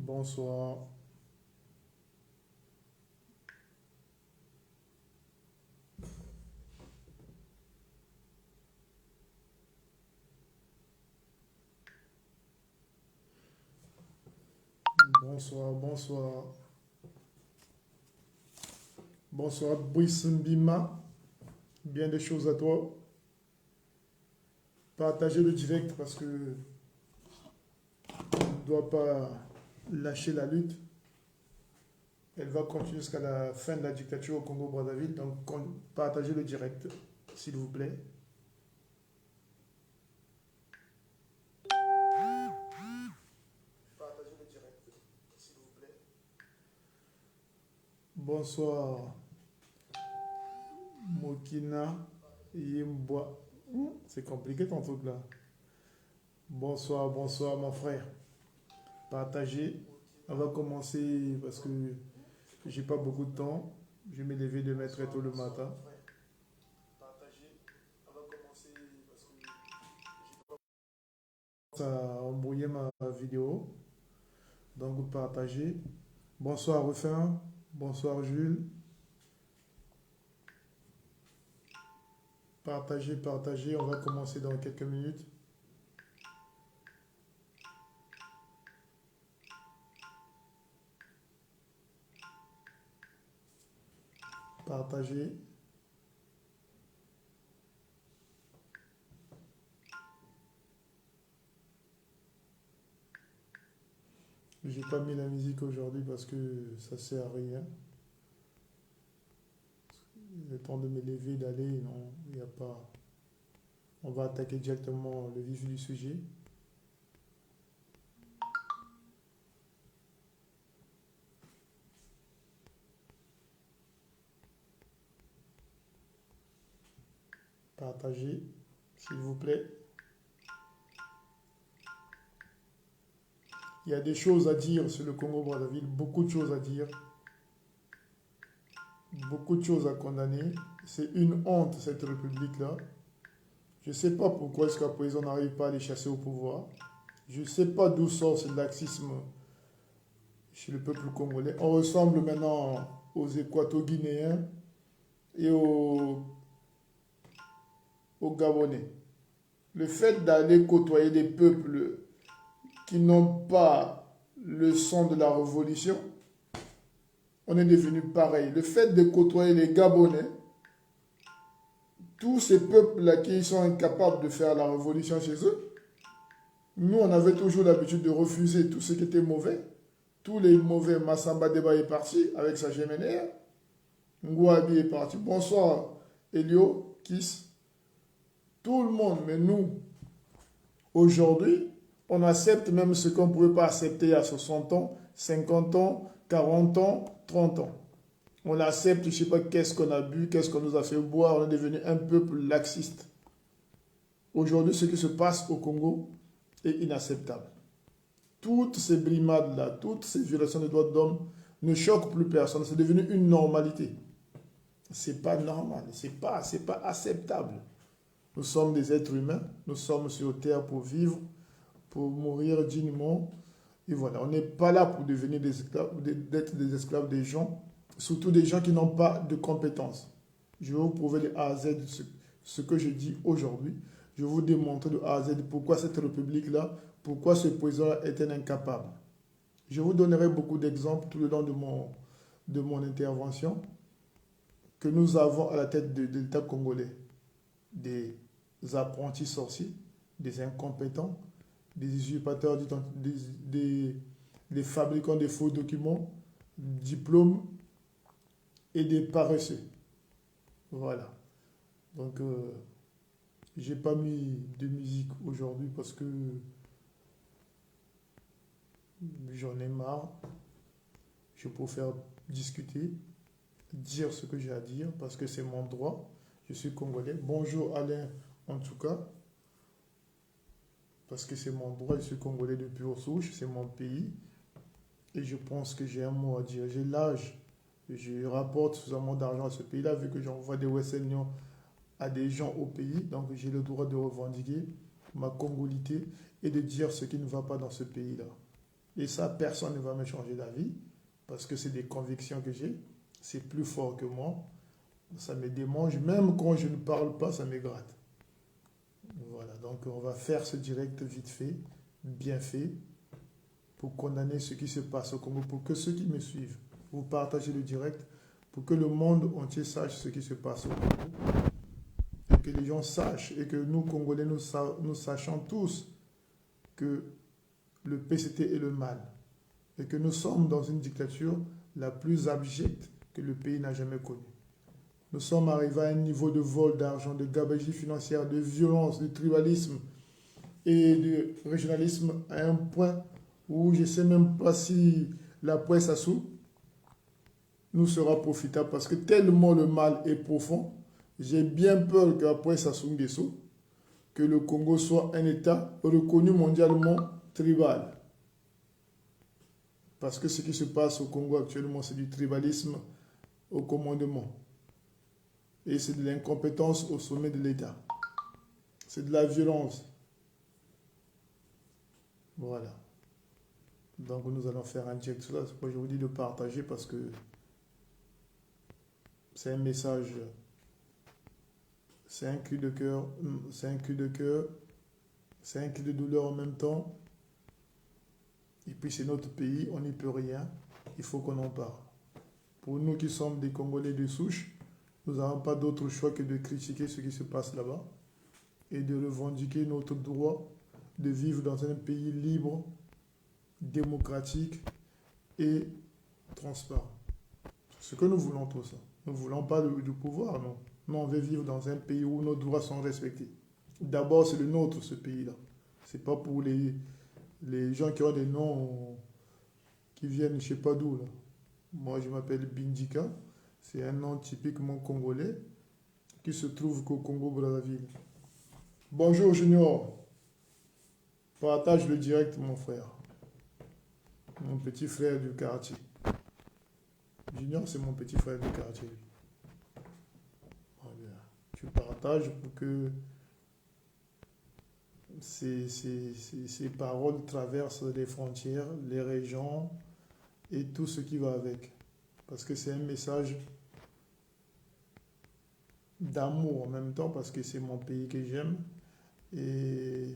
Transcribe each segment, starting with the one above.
Bonsoir. Bonsoir, bonsoir. Bonsoir, Brice Mbima. Bien des choses à toi. Partagez le direct parce que on ne doit pas lâcher la lutte. Elle va continuer jusqu'à la fin de la dictature au Congo-Brazzaville. Donc, partagez le direct, s'il vous plaît. Partagez le direct, s'il vous plaît. Bonsoir, Mokina Yimboa. C'est compliqué ton truc là. Bonsoir, bonsoir mon frère. Partagez. On va commencer parce que j'ai pas beaucoup de temps. Je vais me lever demain très tôt le matin. Partagez. On va commencer parce que ça a embrouillé ma vidéo. Donc vous partagez. Bonsoir Rufin. Bonsoir Jules. Partagez, partagez. On va commencer dans quelques minutes. Partagez. J'ai pas mis la musique aujourd'hui parce que ça sert à rien. Le temps de me lever, d'aller, non, il n'y a pas. On va attaquer directement le vif du sujet. Partagez, s'il vous plaît. Il y a des choses à dire sur le Congo-Brazzaville, beaucoup de choses à dire, beaucoup de choses à condamner. C'est une honte, cette république-là. Je ne sais pas pourquoi est-ce qu'à présent on n'arrive pas à les chasser au pouvoir. Je ne sais pas d'où sort ce laxisme chez le peuple congolais. On ressemble maintenant aux Équato-Guinéens et aux Gabonais. Le fait d'aller côtoyer des peuples qui n'ont pas le sang de la révolution, on est devenu pareil. Le fait de côtoyer les Gabonais, tous ces peuples-là qui sont incapables de faire la révolution chez eux, nous, on avait toujours l'habitude de refuser tout ce qui était mauvais. Tous les mauvais, Massamba Deba est parti avec sa géménère. Ngouabi est parti. Bonsoir, Elio, Kiss. Tout le monde, mais nous, aujourd'hui, on accepte même ce qu'on ne pouvait pas accepter à 60 ans, 50 ans, 40 ans, 30 ans. On accepte, je ne sais pas qu'est-ce qu'on a bu, qu'est-ce qu'on nous a fait boire, on est devenu un peuple laxiste. Aujourd'hui, ce qui se passe au Congo est inacceptable. Toutes ces brimades-là, toutes ces violations des droits de l'homme ne choquent plus personne. C'est devenu une normalité. C'est pas normal, c'est pas acceptable. Nous sommes des êtres humains, nous sommes sur terre pour vivre, pour mourir dignement. Et voilà, on n'est pas là pour devenir des esclaves, d'être des esclaves des gens, surtout des gens qui n'ont pas de compétences. Je vais vous prouver de A à Z ce que je dis aujourd'hui. Je vais vous démontrer de A à Z pourquoi cette république-là, pourquoi ce président est un incapable. Je vous donnerai beaucoup d'exemples tout le long de mon intervention que nous avons à la tête de l'État congolais. Des apprentis sorciers, des incompétents, des usurpateurs, des fabricants de faux documents, diplômes et des paresseux. Voilà. Donc, j'ai pas mis de musique aujourd'hui parce que j'en ai marre. Je préfère discuter, dire ce que j'ai à dire parce que c'est mon droit. Je suis congolais. Bonjour Alain, en tout cas. Parce que c'est mon droit, je suis congolais de pure souche, c'est mon pays. Et je pense que j'ai un mot à dire. J'ai l'âge, je rapporte suffisamment d'argent à ce pays-là, vu que j'envoie des Western Union à des gens au pays. Donc j'ai le droit de revendiquer ma congolité et de dire ce qui ne va pas dans ce pays-là. Et ça, personne ne va me changer d'avis, parce que c'est des convictions que j'ai. C'est plus fort que moi. Ça me démange. Même quand je ne parle pas, ça me gratte. Voilà, donc on va faire ce direct vite fait, bien fait, pour condamner ce qui se passe au Congo, pour que ceux qui me suivent, vous partagez le direct, pour que le monde entier sache ce qui se passe au Congo. Et que les gens sachent, et que nous, Congolais, nous sachions tous que le PCT est le mal. Et que nous sommes dans une dictature la plus abjecte que le pays n'a jamais connue. Nous sommes arrivés à un niveau de vol d'argent, de gabegie financière, de violence, de tribalisme et de régionalisme à un point où je ne sais même pas si la presse Assou nous sera profitable parce que tellement le mal est profond, j'ai bien peur qu'après Sassou Nguesso, que le Congo soit un État reconnu mondialement tribal. Parce que ce qui se passe au Congo actuellement, c'est du tribalisme au commandement. Et c'est de l'incompétence au sommet de l'État. C'est de la violence. Voilà. Donc nous allons faire un direct sur ça. C'est pourquoi je vous dis de partager parce que c'est un message, c'est un cri de cœur, c'est un cri de cœur, c'est un cri de douleur en même temps. Et puis c'est notre pays, on n'y peut rien. Il faut qu'on en parle. Pour nous qui sommes des Congolais de souche, nous n'avons pas d'autre choix que de critiquer ce qui se passe là-bas et de revendiquer notre droit de vivre dans un pays libre, démocratique et transparent. Ce que nous voulons tous. Nous ne voulons pas du pouvoir, non. Nous, on veut vivre dans un pays où nos droits sont respectés. D'abord, c'est le nôtre, ce pays-là. Ce n'est pas pour les gens qui ont des noms qui viennent je ne sais pas d'où. Moi, je m'appelle Bindika. C'est un nom typiquement congolais qui se trouve qu'au Congo-Brazzaville. Bonjour Junior. Partage le direct, mon frère. Mon petit frère du quartier. Junior, c'est mon petit frère du quartier. Voilà. Tu partages pour que ces paroles traversent les frontières, les régions et tout ce qui va avec. Parce que c'est un message d'amour en même temps, parce que c'est mon pays que j'aime. Et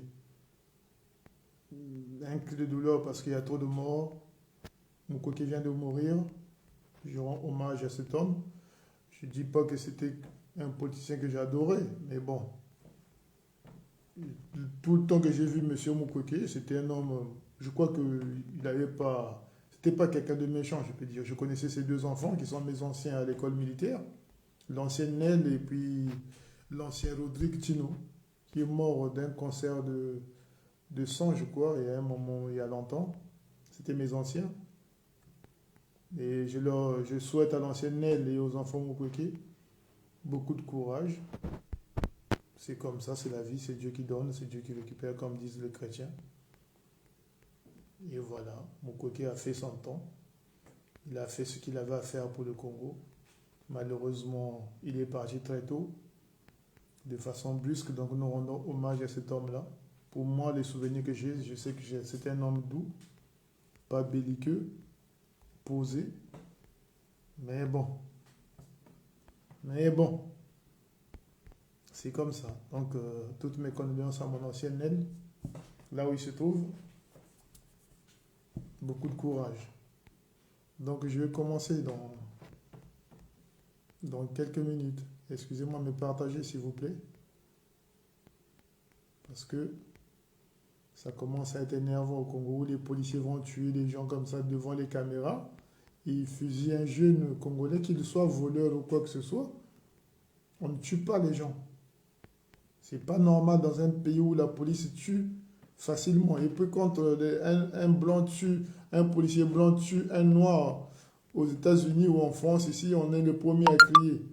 un cri de douleur parce qu'il y a trop de morts. Mon coquet vient de mourir. Je rends hommage à cet homme. Je ne dis pas que c'était un politicien que j'adorais, mais bon. Tout le temps que j'ai vu M. Mukwege, c'était un homme, je crois qu'il n'avait pas... C'était pas quelqu'un de méchant, je peux dire. Je connaissais ces deux enfants qui sont mes anciens à l'école militaire. L'ancien Nel et puis l'ancien Rodrigue Tino, qui est mort d'un cancer de sang, je crois, il y a un moment, il y a longtemps. C'était mes anciens. Et je souhaite à l'ancien Nel et aux enfants Mukwege beaucoup de courage. C'est comme ça, c'est la vie, c'est Dieu qui donne, c'est Dieu qui récupère, comme disent les chrétiens. Et voilà, Mukwege a fait son temps. Il a fait ce qu'il avait à faire pour le Congo. Malheureusement, il est parti très tôt, de façon brusque, donc nous rendons hommage à cet homme-là. Pour moi, les souvenirs que j'ai, je sais que c'était un homme doux, pas belliqueux, posé, mais bon. C'est comme ça. Donc, toutes mes condoléances à mon ancienne naine, là où il se trouve. Beaucoup de courage. Donc, je vais commencer dans quelques minutes. Excusez-moi de me partager, s'il vous plaît. Parce que ça commence à être énervant au Congo, où les policiers vont tuer des gens comme ça devant les caméras. Ils fusillent un jeune Congolais, qu'il soit voleur ou quoi que ce soit. On ne tue pas les gens. C'est pas normal dans un pays où la police tue facilement. Et puis quand un blanc tue, un policier blanc tue un noir aux États-Unis ou en France, ici, on est le premier à crier.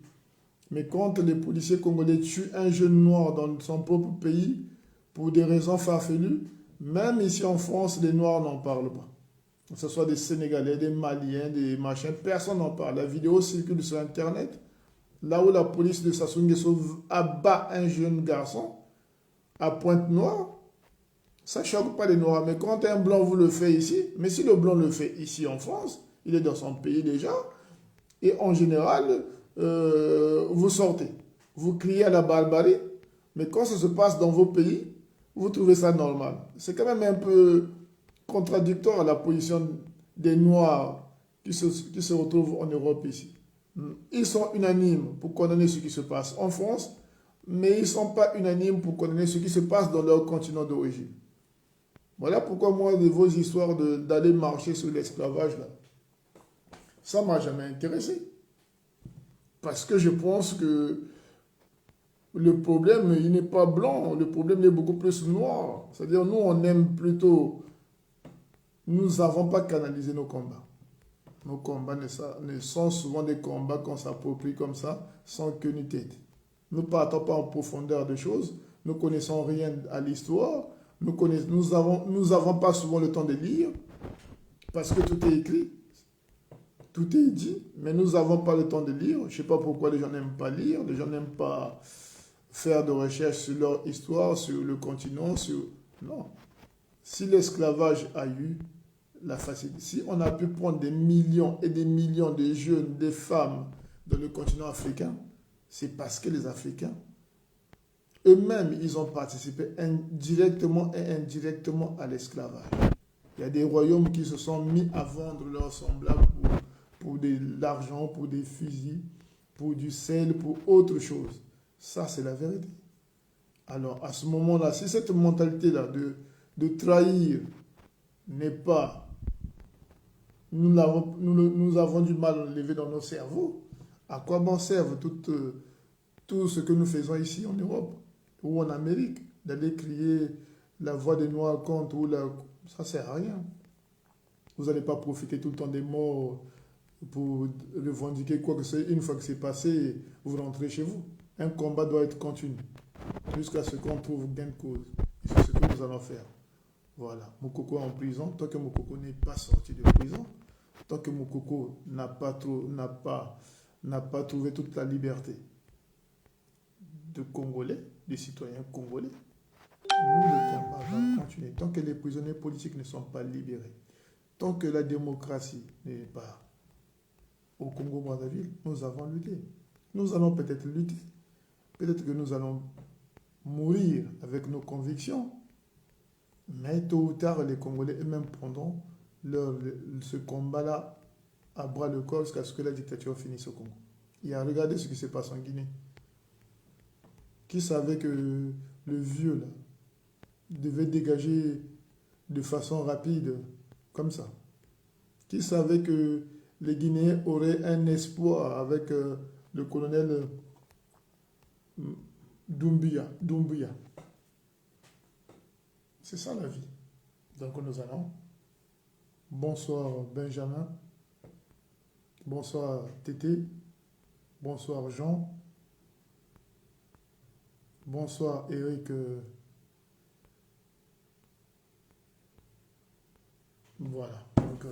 Mais quand les policiers congolais tuent un jeune noir dans son propre pays, pour des raisons farfelues, même ici en France, les Noirs n'en parlent pas. Que ce soit des Sénégalais, des Maliens, des machins, personne n'en parle. La vidéo circule sur Internet. Là où la police de Sassou Nguesso abat un jeune garçon à Pointe-Noire, Ça ne choque pas les Noirs. Mais quand un Blanc vous le fait ici, mais si le Blanc le fait ici en France, il est dans son pays déjà, et en général, vous sortez. Vous criez à la barbarie, mais quand ça se passe dans vos pays, vous trouvez ça normal. C'est quand même un peu contradictoire à la position des Noirs qui se retrouvent en Europe ici. Ils sont unanimes pour condamner ce qui se passe en France, mais ils ne sont pas unanimes pour condamner ce qui se passe dans leur continent d'origine. Voilà pourquoi moi, de vos histoires d'aller marcher sur l'esclavage, là, ça ne m'a jamais intéressé. Parce que je pense que le problème, il n'est pas blanc, le problème est beaucoup plus noir. C'est-à-dire, nous, on aime plutôt... Nous n'avons pas canalisé nos combats. Nos combats ne sont souvent des combats qu'on s'approprie comme ça, sans queue ni tête. Nous ne partons pas en profondeur de choses, nous ne connaissons rien à l'histoire, nous avons pas souvent le temps de lire, parce que tout est écrit, tout est dit, mais nous n'avons pas le temps de lire. Je ne sais pas pourquoi les gens n'aiment pas lire, les gens n'aiment pas faire de recherches sur leur histoire, sur le continent, sur... Non. Si l'esclavage a eu la facilité, si on a pu prendre des millions et des millions de jeunes, des femmes dans le continent africain, c'est parce que les Africains, eux-mêmes, ils ont participé directement et indirectement à l'esclavage. Il y a des royaumes qui se sont mis à vendre leurs semblables pour de l'argent, pour des fusils, pour du sel, pour autre chose. Ça, c'est la vérité. Alors, à ce moment-là, si cette mentalité-là de trahir n'est pas... Nous avons du mal à lever dans nos cerveaux. À quoi bon servent tout ce que nous faisons ici en Europe ou en Amérique, d'aller crier la voix des Noirs contre ou la... Ça ne sert à rien. Vous n'allez pas profiter tout le temps des morts pour revendiquer quoi que ce soit. Une fois que c'est passé, vous rentrez chez vous. Un combat doit être continu jusqu'à ce qu'on trouve gain de cause. Et c'est ce que nous allons faire. Voilà. Moukoko est en prison. Tant que Moukoko n'est pas sorti de prison, tant que Moukoko n'a pas trouvé toute la liberté de Congolais, des citoyens congolais, nous, le combat va continuer. Tant que les prisonniers politiques ne sont pas libérés, tant que la démocratie n'est pas au Congo-Brazzaville, nous avons lutté. Nous allons peut-être lutter. Peut-être que nous allons mourir avec nos convictions. Mais tôt ou tard, les Congolais eux-mêmes prendront ce combat-là à bras le corps jusqu'à ce que la dictature finisse au Congo. Et à regarder ce qui se passe en Guinée. Qui savait que le vieux là, devait dégager de façon rapide, comme ça? Qui savait que les Guinéens auraient un espoir avec le colonel Doumbouya? C'est ça la vie. Donc nous allons. Bonsoir Benjamin. Bonsoir Tété. Bonsoir Jean. Bonsoir Eric. Voilà. Donc,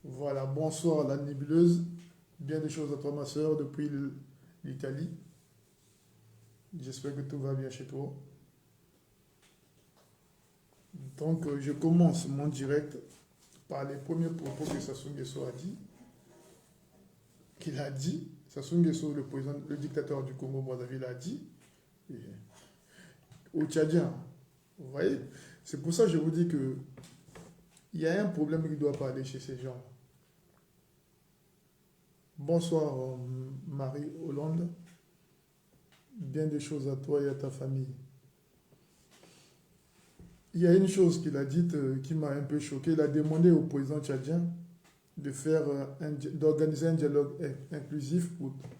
voilà. Bonsoir la nébuleuse. Bien des choses à toi ma soeur depuis l'Italie. J'espère que tout va bien chez toi. Donc, je commence mon direct par les premiers propos que Sassou Nguesso a dit. Qu'il a dit, Sassou Nguesso, le dictateur du Congo-Brazzaville, a dit aux Tchadiens. Vous voyez? C'est pour ça que je vous dis que il y a un problème qui ne doit pas aller chez ces gens. Bonsoir Marie Hollande. Bien des choses à toi et à ta famille. Il y a une chose qu'il a dite qui m'a un peu choqué. Il a demandé au président tchadien d'organiser un dialogue inclusif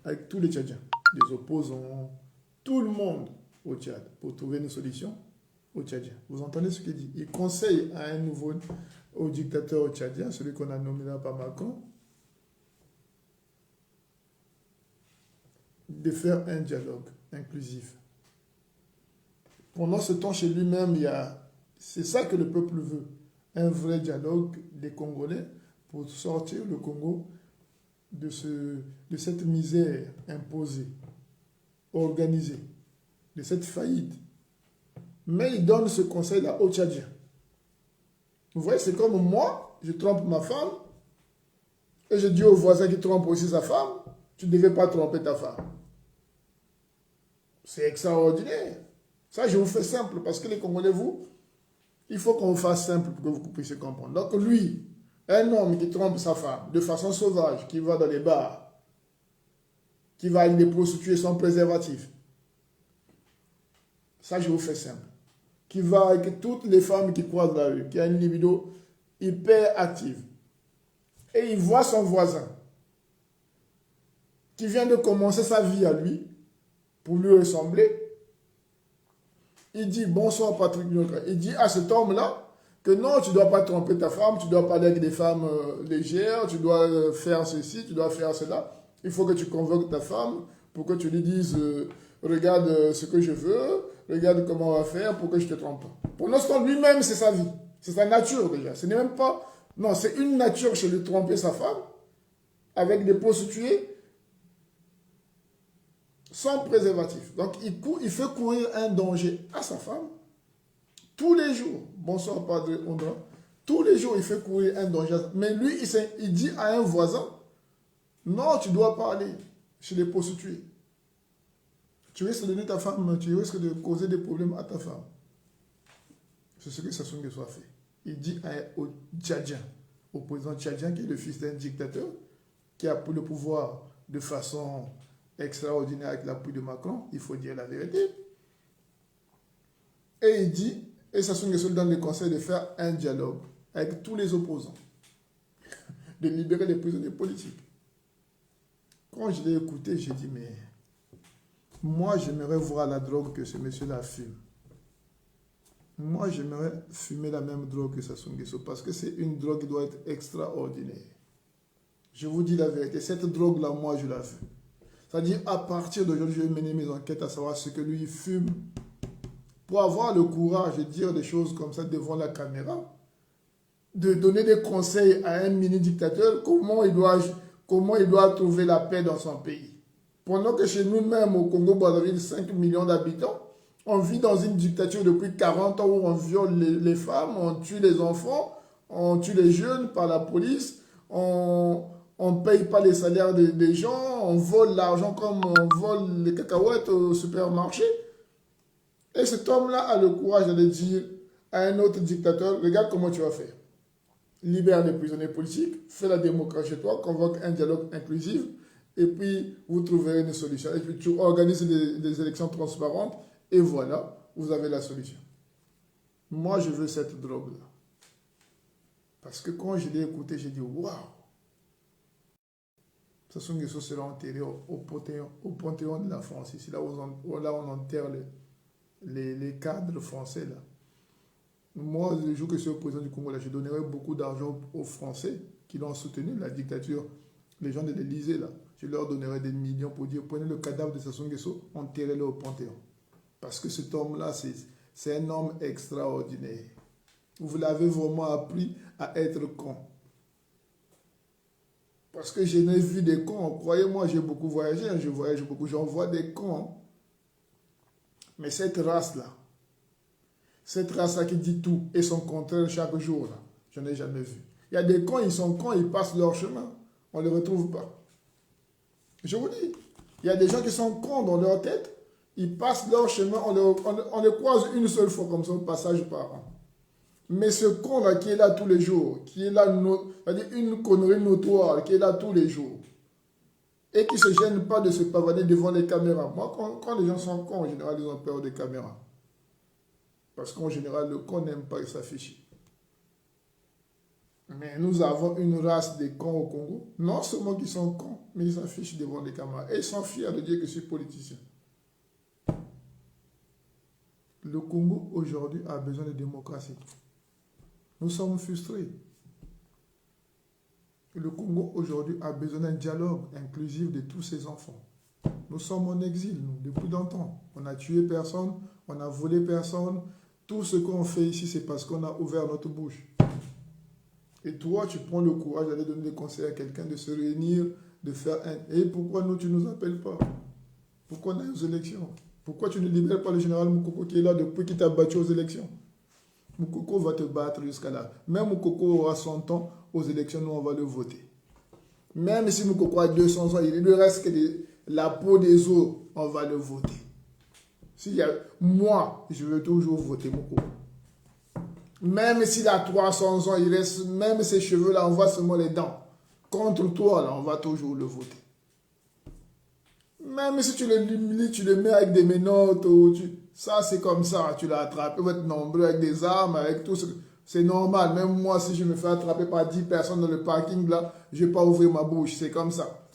avec tous les Tchadiens, les opposants, tout le monde au Tchad, pour trouver une solution aux Tchadiens. Vous entendez ce qu'il dit? Il conseille au dictateur tchadien, celui qu'on a nommé là par Macron, de faire un dialogue inclusif. Pendant ce temps, chez lui-même, c'est ça que le peuple veut, un vrai dialogue des Congolais pour sortir le Congo de cette misère imposée, organisée, de cette faillite. Mais il donne ce conseil-là aux Tchadiens. Vous voyez, c'est comme moi, je trompe ma femme, et je dis au voisin qui trompe aussi sa femme, tu ne devais pas tromper ta femme. C'est extraordinaire. Ça, je vous fais simple, parce que les Congolais, vous, il faut qu'on vous fasse simple pour que vous puissiez comprendre. Donc lui, un homme qui trompe sa femme de façon sauvage, qui va dans les bars, qui va avec des prostituées sans préservatif, ça, je vous fais simple. Qui va avec toutes les femmes qui croisent dans la rue, qui a une libido hyper active. Et il voit son voisin qui vient de commencer sa vie à lui, pour lui ressembler. Il dit, bonsoir Patrick Nyoka. Il dit à cet homme-là que non, tu ne dois pas tromper ta femme, tu dois parler avec des femmes légères, tu dois faire ceci, tu dois faire cela. Il faut que tu convoques ta femme pour que tu lui dises, regarde ce que je veux, regarde comment on va faire pour que je ne te trompe pas. Pour l'instant, lui-même, c'est sa vie. C'est sa nature déjà. Ce n'est même pas... Non, c'est une nature chez lui de tromper sa femme avec des prostituées sans préservatif. Donc, il fait courir un danger à sa femme tous les jours. Bonsoir, Padre Ondra. Tous les jours, il fait courir un danger à sa femme. Mais lui, il dit à un voisin, non, tu ne dois pas aller chez les prostituées. Tu risques de donner ta femme, tu risques de causer des problèmes à ta femme. C'est ce que Sassou Nguesso a fait. Il dit au Tchadien, au président tchadien, qui est le fils d'un dictateur, qui a pris le pouvoir de façon extraordinaire avec l'appui de Macron, il faut dire la vérité. Et il dit, et Sassou Nguesso donne le conseil de faire un dialogue avec tous les opposants, de libérer les prisonniers politiques. Quand je l'ai écouté, j'ai dit, mais moi, j'aimerais voir la drogue que ce monsieur-là fume. Moi, j'aimerais fumer la même drogue que Sassou Nguesso parce que c'est une drogue qui doit être extraordinaire. Je vous dis la vérité, cette drogue-là, moi, je la fume. C'est-à-dire, à partir d'aujourd'hui, je vais mener mes enquêtes à savoir ce que lui fume pour avoir le courage de dire des choses comme ça devant la caméra, de donner des conseils à un mini-dictateur, comment il doit trouver la paix dans son pays. Pendant que chez nous-mêmes, au Congo-Brazzaville, 5 millions d'habitants, on vit dans une dictature depuis 40 ans où on viole les femmes, on tue les enfants, on tue les jeunes par la police, on ne paye pas les salaires des gens, on vole l'argent comme on vole les cacahuètes au supermarché. Et cet homme-là a le courage de dire à un autre dictateur, regarde comment tu vas faire. Libère les prisonniers politiques, fais la démocratie chez toi, convoque un dialogue inclusif, et puis vous trouverez une solution. Et puis tu organises des élections transparentes, et voilà, vous avez la solution. Moi, je veux cette drogue-là. Parce que quand je l'ai écouté, j'ai dit, waouh! Sassou Nguesso sera enterré au Panthéon de la France, ici, là où on enterre les cadres français, là. Moi, le jour que je suis au président du Congo, là, je donnerai beaucoup d'argent aux Français qui l'ont soutenu, la dictature, les gens de l'Élysée, là. Je leur donnerai des millions pour dire, prenez le cadavre de Sassou Nguesso, enterrez-le au Panthéon. Parce que cet homme-là, c'est un homme extraordinaire. Vous l'avez vraiment appris à être con. Parce que je n'ai vu des cons. Croyez-moi, j'ai beaucoup voyagé, je voyage beaucoup, j'en vois des cons. Mais cette race-là qui dit tout et son contraire chaque jour, là, je n'ai jamais vu. Il y a des cons, ils sont cons, ils passent leur chemin. On ne les retrouve pas. Je vous dis, il y a des gens qui sont cons dans leur tête, ils passent leur chemin, on les croise une seule fois comme ça, au passage par an. Mais ce con-là qui est là tous les jours, qui est là, c'est-à-dire une connerie notoire, qui est là tous les jours, et qui ne se gêne pas de se pavaner devant les caméras. Moi, quand les gens sont cons, en général, ils ont peur des caméras. Parce qu'en général, le con n'aime pas s'afficher. Mais nous avons une race de cons au Congo. Non seulement qu'ils sont cons, mais ils s'affichent devant les caméras. Et ils sont fiers de dire que je suis politicien. Le Congo, aujourd'hui, a besoin de démocratie. Nous sommes frustrés. Le Congo, aujourd'hui, a besoin d'un dialogue inclusif de tous ses enfants. Nous sommes en exil, nous, depuis longtemps. On n'a tué personne, on n'a volé personne. Tout ce qu'on fait ici, c'est parce qu'on a ouvert notre bouche. Et toi, tu prends le courage d'aller donner des conseils à quelqu'un, de se réunir, de faire un... Et pourquoi nous, tu ne nous appelles pas? Pourquoi on a aux élections? Pourquoi tu ne libères pas le général Moukoko qui est là depuis qu'il t'a battu aux élections? Moukoko va te battre jusqu'à là. Même Moukoko aura 100 ans aux élections, nous on va le voter. Même si Moukoko a 200 ans, il ne reste que la peau des os, on va le voter. Moi, je veux toujours voter Moukoko. Même s'il a 300 ans, il reste, même ses cheveux là, on voit seulement les dents. Contre toi, là, on va toujours le voter. Même si tu le l'humilies, tu le mets avec des menottes, ça c'est comme ça, tu l'as attrapé, vous êtes nombreux avec des armes, avec tout. C'est normal, même moi si je me fais attraper par 10 personnes dans le parking là, je ne vais pas ouvrir ma bouche, c'est comme ça.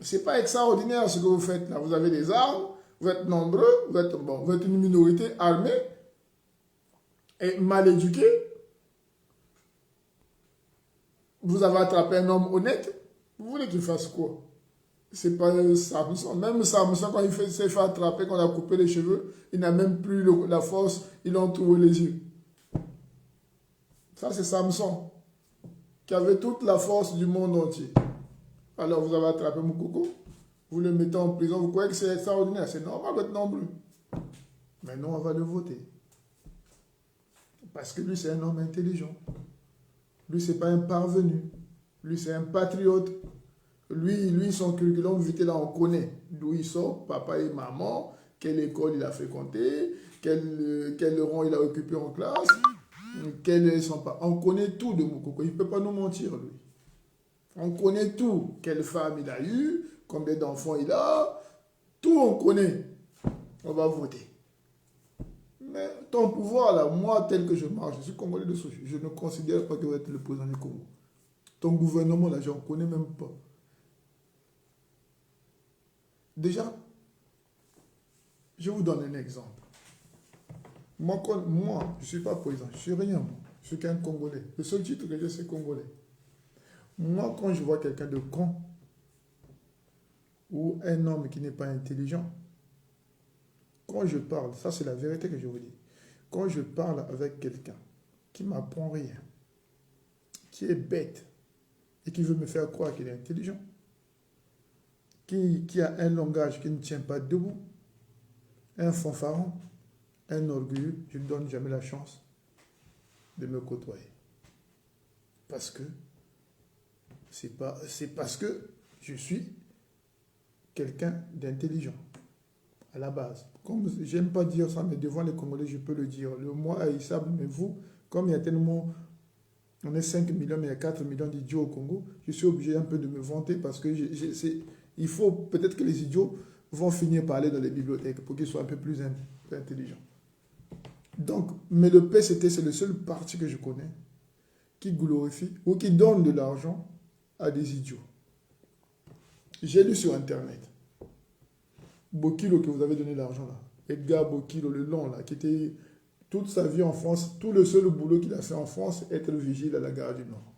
C'est pas extraordinaire ce que vous faites là, vous avez des armes, vous êtes nombreux, vous êtes une minorité armée et mal éduquée. Vous avez attrapé un homme honnête, vous voulez qu'il fasse quoi? C'est pas Samson. Même Samson, quand il s'est fait attraper, quand on a coupé les cheveux, il n'a même plus la force, il a entouré les yeux. Ça, c'est Samson, qui avait toute la force du monde entier. Alors, vous avez attrapé Moukoko, vous le mettez en prison, vous croyez que c'est extraordinaire, c'est normal d'être nombreux. Mais non, on va le voter. Parce que lui, c'est un homme intelligent. Lui, c'est pas un parvenu. Lui, c'est un patriote. Lui, son curriculum vitae, là, on connaît. D'où il sort, papa et maman, quelle école il a fréquenté, quel rang il a occupé en classe, on connaît tout de Moukoko. Il ne peut pas nous mentir, lui. On connaît tout. Quelle femme il a eu, combien d'enfants il a, tout on connaît. On va voter. Mais ton pouvoir, là, moi, tel que je marche, je suis Congolais de souche. Je ne considère pas que vous êtes le président du Congo. Ton gouvernement, là, je n'en connais même pas. Déjà, je vous donne un exemple. Moi, je ne suis pas président, je ne suis rien. Je suis qu'un Congolais. Le seul titre que j'ai, c'est Congolais. Moi, quand je vois quelqu'un de con ou un homme qui n'est pas intelligent, quand je parle, ça c'est la vérité que je vous dis, quand je parle avec quelqu'un qui ne m'apprend rien, qui est bête et qui veut me faire croire qu'il est intelligent, qui a un langage qui ne tient pas debout, un fanfaron, un orgueilleux, je ne donne jamais la chance de me côtoyer. Parce que c'est parce que je suis quelqu'un d'intelligent à la base. Comme j'aime pas dire ça, mais devant les Congolais, je peux le dire. Le moi haïssable, mais vous, comme il y a tellement, on est 5 millions, mais il y a 4 millions d'idiots au Congo, je suis obligé un peu de me vanter parce que il faut peut-être que les idiots vont finir par aller dans les bibliothèques pour qu'ils soient un peu plus intelligents. Donc, mais le PCT, c'est le seul parti que je connais qui glorifie ou qui donne de l'argent à des idiots. J'ai lu sur Internet, Bokilo, que vous avez donné l'argent là, Edgar Bokilo, le long là, qui était toute sa vie en France, tout le seul boulot qu'il a fait en France, être vigile à la gare du Nord.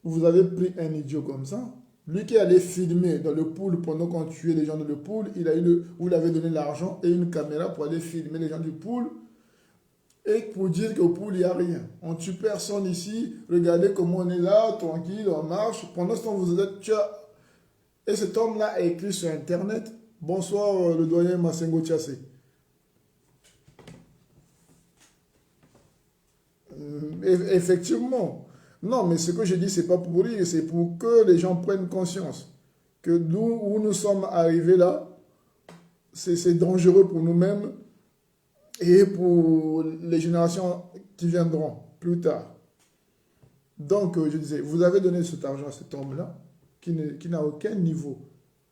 Vous avez pris un idiot comme ça, lui qui allait filmer dans le pool pendant qu'on tuait les gens dans le pool, vous lui avez donné l'argent et une caméra pour aller filmer les gens du pool et pour dire qu'au pool il n'y a rien. On ne tue personne ici, regardez comment on est là, tranquille, on marche. Pendant ce temps, vous êtes... Et cet homme-là a écrit sur Internet, « Bonsoir, le doyen Massengo Tchassé. » Effectivement. Non, mais ce que je dis, ce n'est pas pour rire, c'est pour que les gens prennent conscience que nous, où nous sommes arrivés là, c'est dangereux pour nous-mêmes et pour les générations qui viendront plus tard. Donc, je disais, vous avez donné cet argent à cet homme-là, qui n'a aucun niveau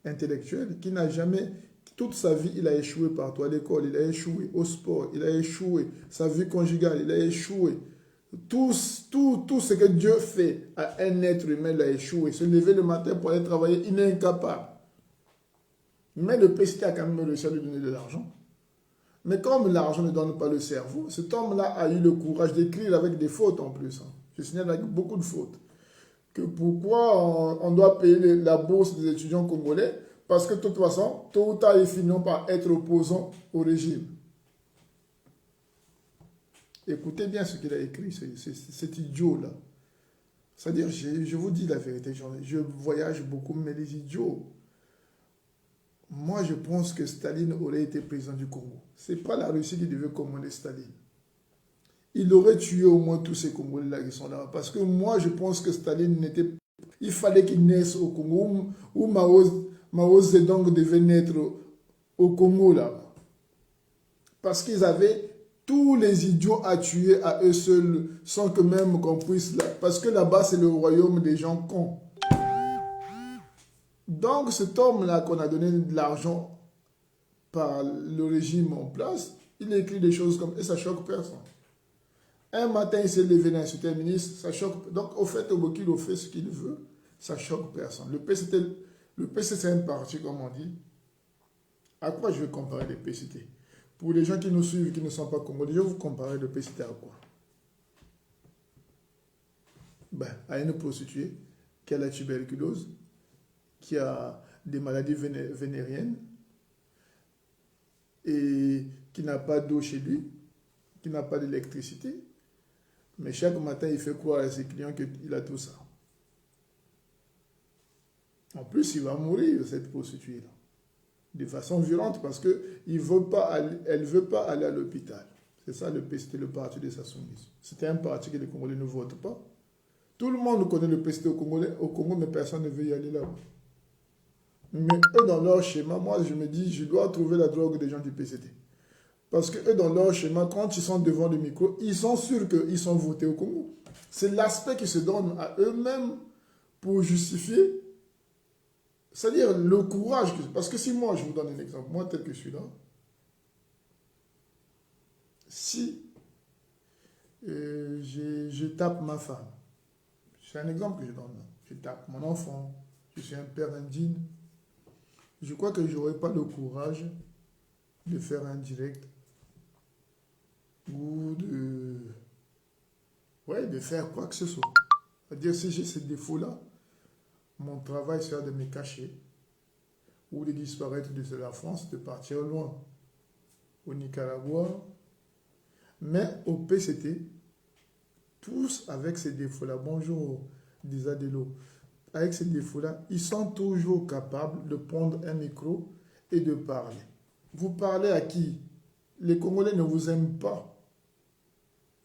intellectuel, qui n'a jamais, toute sa vie, il a échoué partout à l'école, il a échoué au sport, il a échoué sa vie conjugale, il a échoué. Tout ce que Dieu fait à un être humain, il a échoué. Se lever le matin pour aller travailler, il est incapable. Mais le PCT a quand même réussi à lui donner de l'argent. Mais comme l'argent ne donne pas le cerveau, cet homme-là a eu le courage d'écrire avec des fautes en plus. Je signale avec beaucoup de fautes. Que pourquoi on doit payer la bourse des étudiants congolais? Parce que de toute façon, tôt ou tard, ils finiront par être opposants au régime. Écoutez bien ce qu'il a écrit, cet idiot-là. C'est-à-dire, je vous dis la vérité, je voyage beaucoup, mais les idiots, Moi, je pense que Staline aurait été président du Congo. Ce n'est pas la Russie qui devait commander Staline. Il aurait tué au moins tous ces Congolais-là qui sont là. Parce que moi, je pense que Staline n'était pas... Il fallait qu'il naisse au Congo, où Mao Zedong devait naître au Congo, là. Parce qu'ils avaient tous les idiots à tuer à eux seuls, sans que même qu'on puisse... Parce que là-bas, c'est le royaume des gens cons. Donc, cet homme-là qu'on a donné de l'argent par le régime en place, il écrit des choses comme... Et ça choque personne. Un matin, il s'est levé d'insulter un ministre, ça choque... Donc, au fait, Obokil fait ce qu'il veut, ça choque personne. Le PCT, c'est un parti, comme on dit. À quoi je vais comparer le PCT? Pour les gens qui nous suivent, qui ne sont pas congolais, je vais vous comparer le PCT à quoi? Ben, à une prostituée qui a la tuberculose, qui a des maladies vénériennes et qui n'a pas d'eau chez lui, qui n'a pas d'électricité. Mais chaque matin, il fait croire à ses clients qu'il a tout ça. En plus, il va mourir, cette prostituée-là. De façon violente parce qu'elle ne veut pas aller à l'hôpital. C'est ça le PCT, le parti de Sassou Nguesso. C'était un parti que les Congolais ne votent pas. Tout le monde connaît le PCT au Congo, mais personne ne veut y aller là-bas. Mais eux, dans leur schéma, moi, je me dis, je dois trouver la drogue des gens du PCT. Parce que eux, dans leur schéma, quand ils sont devant le micro, ils sont sûrs qu'ils sont votés au Congo. C'est l'aspect qu'ils se donnent à eux-mêmes pour justifier. C'est-à-dire le courage. Parce que si moi, je vous donne un exemple, moi tel que je suis là, si je tape ma femme, c'est un exemple que je donne, je tape mon enfant, je suis un père indigne, je crois que je n'aurai pas le courage de faire un direct ou de faire quoi que ce soit. C'est-à-dire si j'ai ces défauts-là, mon travail sera de me cacher ou de disparaître de la France, de partir loin, au Nicaragua, mais au PCT, tous avec ces défauts-là, bonjour Disadelo, avec ces défauts-là, ils sont toujours capables de prendre un micro et de parler. Vous parlez à qui? Les Congolais ne vous aiment pas.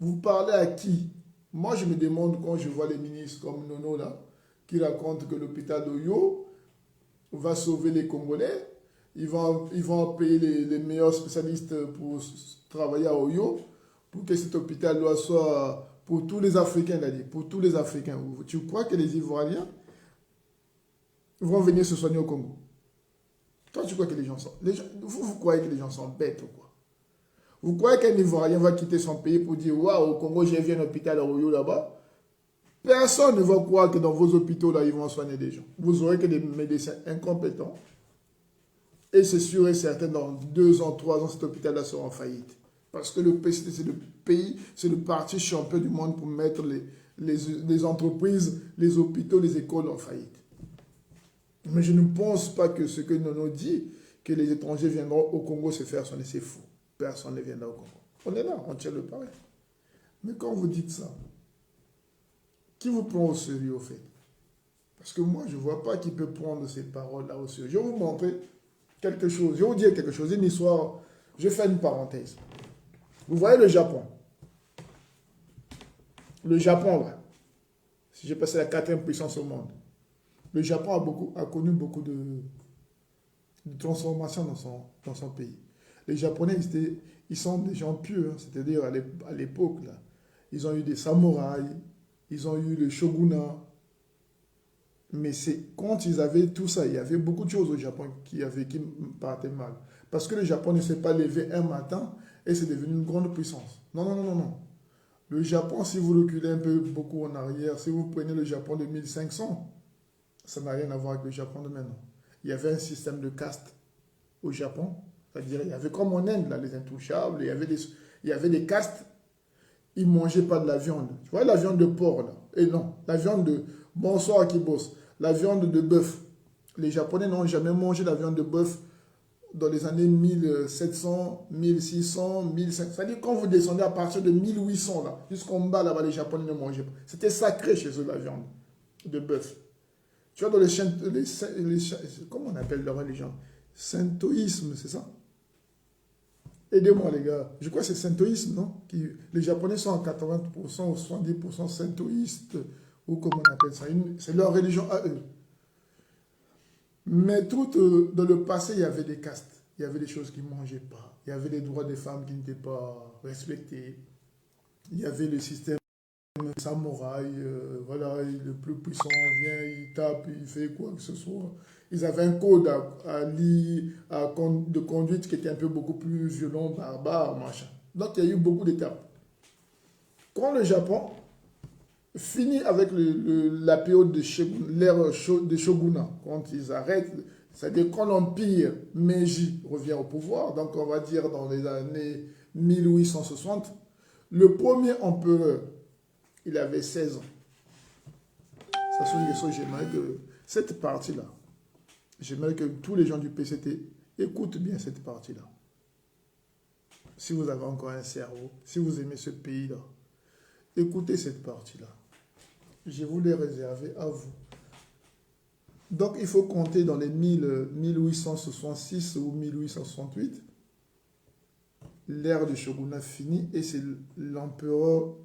Vous parlez à qui? Moi, je me demande quand je vois les ministres comme Nono là, qui racontent que l'hôpital d'Oyo va sauver les Congolais. Ils vont payer les meilleurs spécialistes pour travailler à Oyo, pour que cet hôpital soit pour tous les Africains, pour tous les Africains. Tu crois que les Ivoiriens vont venir se soigner au Congo? Toi, tu crois que les gens sont... vous croyez que les gens sont bêtes ou quoi? Vous croyez qu'un Ivoirien va quitter son pays pour dire « Waouh, au Congo, j'ai vu un hôpital à Oyo là-bas » Personne ne va croire que dans vos hôpitaux, là, ils vont soigner des gens. Vous aurez que des médecins incompétents. Et c'est sûr et certain, dans 2 ans, 3 ans, cet hôpital-là sera en faillite. Parce que le PCT, c'est le pays, c'est le parti champion du monde pour mettre les entreprises, les hôpitaux, les écoles en faillite. Mais je ne pense pas que ce que Nono dit, que les étrangers viendront au Congo se faire soigner, c'est faux. Personne ne viendra au Congo. On est là, on tient le pari. Mais quand vous dites ça, qui vous prend au sérieux au fait? Parce que moi, je ne vois pas qui peut prendre ces paroles-là au sérieux. Je vais vous montrer quelque chose. Je vais vous dire quelque chose, une histoire. Je fais une parenthèse. Vous voyez le Japon. Le Japon, là. Si j'ai passé la 4e puissance au monde. Le Japon a connu beaucoup de transformations dans son pays. Les Japonais, ils sont des gens pieux. Hein, c'est-à-dire, à l'époque, là, ils ont eu des samouraïs, ils ont eu le shogunat. Mais c'est quand ils avaient tout ça, il y avait beaucoup de choses au Japon qui partaient mal. Parce que le Japon ne s'est pas levé un matin et c'est devenu une grande puissance. Non, non, non, non, non. Le Japon, si vous reculez un peu beaucoup en arrière, si vous prenez le Japon de 1500, ça n'a rien à voir avec le Japon de maintenant. Il y avait un système de caste au Japon. C'est-à-dire, il y avait comme en Inde, là, les intouchables, il y avait des castes. Ils ne mangeaient pas de la viande. Tu vois, la viande de porc, là. Et non, la viande de... Bonsoir qui bosse. La viande de bœuf. Les Japonais n'ont jamais mangé la viande de bœuf dans les années 1700, 1600, 1500. C'est-à-dire quand vous descendez à partir de 1800, là, jusqu'en bas, là-bas, les Japonais ne mangeaient pas. C'était sacré chez eux, la viande de bœuf. Tu vois, dans comment on appelle leur religion? Shintoïsme, c'est ça? Aidez-moi les gars. Je crois que c'est shintoïsme, non? Les Japonais sont à 80% ou 70% shintoïstes, ou comment on appelle ça. C'est leur religion à eux. Mais tout dans le passé, il y avait des castes. Il y avait des choses qui ne mangeaient pas. Il y avait les droits des femmes qui n'étaient pas respectés. Il y avait le système samouraï. Voilà, le plus puissant vient, il tape, il fait quoi que ce soit. Ils avaient un code de conduite qui était un peu beaucoup plus violent, barbare, machin. Donc il y a eu beaucoup d'étapes. Quand le Japon finit avec la période de l'ère de shogunat, quand ils arrêtent, c'est-à-dire quand l'empire Meiji revient au pouvoir, donc on va dire dans les années 1860, le premier empereur, il avait 16 ans. Sassou Nguesso, j'aimerais que cette partie-là, j'aimerais que tous les gens du PCT écoutent bien cette partie-là. Si vous avez encore un cerveau, si vous aimez ce pays-là, écoutez cette partie-là. Je vous l'ai réservé à vous. Donc, il faut compter dans les 1866 ou 1868. L'ère du shogunat finie et c'est l'empereur,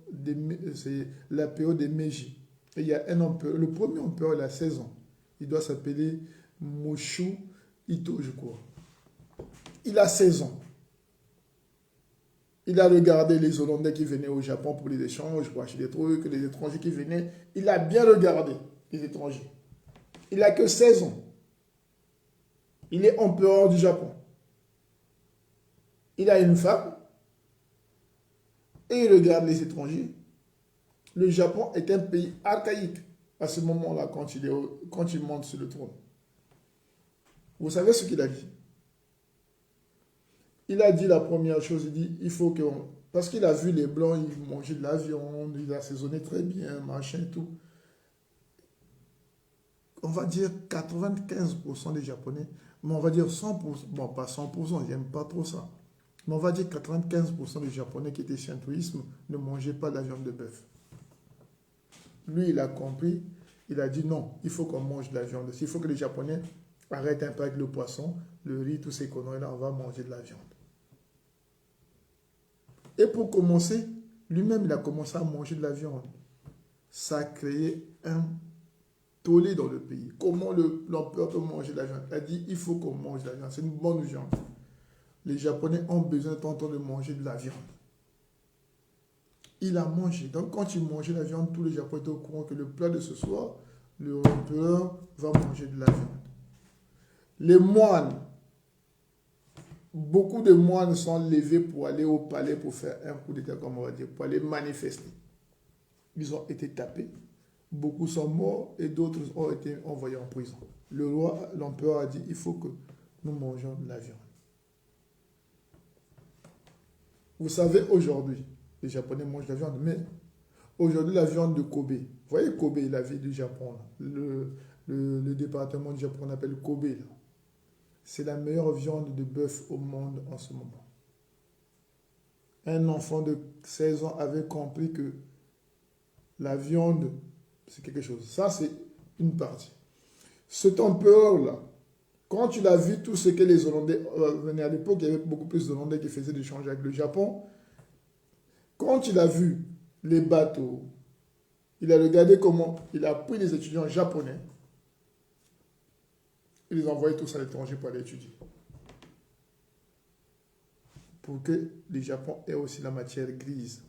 c'est la période des Meiji. Et il y a un empereur, le premier empereur, il a 16 ans. Il doit s'appeler Mushu Ito, je crois. Il a 16 ans. Il a regardé les Hollandais qui venaient au Japon pour les échanges, pour acheter des trucs, les étrangers qui venaient. Il a bien regardé les étrangers. Il n'a que 16 ans. Il est empereur du Japon. Il a une femme et il regarde les étrangers. Le Japon est un pays archaïque à ce moment-là quand il monte sur le trône. Vous savez ce qu'il a dit? Il a dit la première chose, il dit, il faut que... Parce qu'il a vu les Blancs, ils mangeaient de la viande, ils assaisonnaient très bien, machin et tout. On va dire 95% des Japonais, mais on va dire 100%, bon pas 100%, j'aime pas trop ça. Mais on va dire 95% des Japonais qui étaient shintoïsme ne mangeaient pas de la viande de bœuf. Lui, il a compris, il a dit non, il faut qu'on mange de la viande. Il faut que les Japonais arrêtent un peu avec le poisson, le riz, tous ces conneries-là, on va manger de la viande. Et pour commencer, lui-même, il a commencé à manger de la viande. Ça a créé un tollé dans le pays. Comment l'empereur peut manger de la viande? Il a dit, il faut qu'on mange de la viande. C'est une bonne viande. Les Japonais ont besoin de temps en temps de manger de la viande. Il a mangé. Donc, quand il mangeait la viande, tous les Japonais étaient au courant que le plat de ce soir, l'empereur va manger de la viande. Les moines, beaucoup de moines sont levés pour aller au palais pour faire un coup d'état, comme on va dire, pour aller manifester. Ils ont été tapés. Beaucoup sont morts et d'autres ont été envoyés en prison. Le roi, l'empereur a dit, il faut que nous mangeons de la viande. Vous savez, aujourd'hui, les Japonais mangent de la viande, mais aujourd'hui, la viande de Kobe, vous voyez Kobe, la ville du Japon, le département du Japon qu'on appelle Kobe, c'est la meilleure viande de bœuf au monde en ce moment. Un enfant de 16 ans avait compris que la viande, c'est quelque chose. Ça, c'est une partie. Cet empereur-là, quand tu l'as vu, tout ce que les Hollandais venaient à l'époque, il y avait beaucoup plus d'Hollandais qui faisaient des échanges avec le Japon. Quand il a vu les bateaux, il a regardé comment il a pris les étudiants japonais, il les a envoyés tous à l'étranger pour aller étudier. Pour que les Japon aient aussi la matière grise.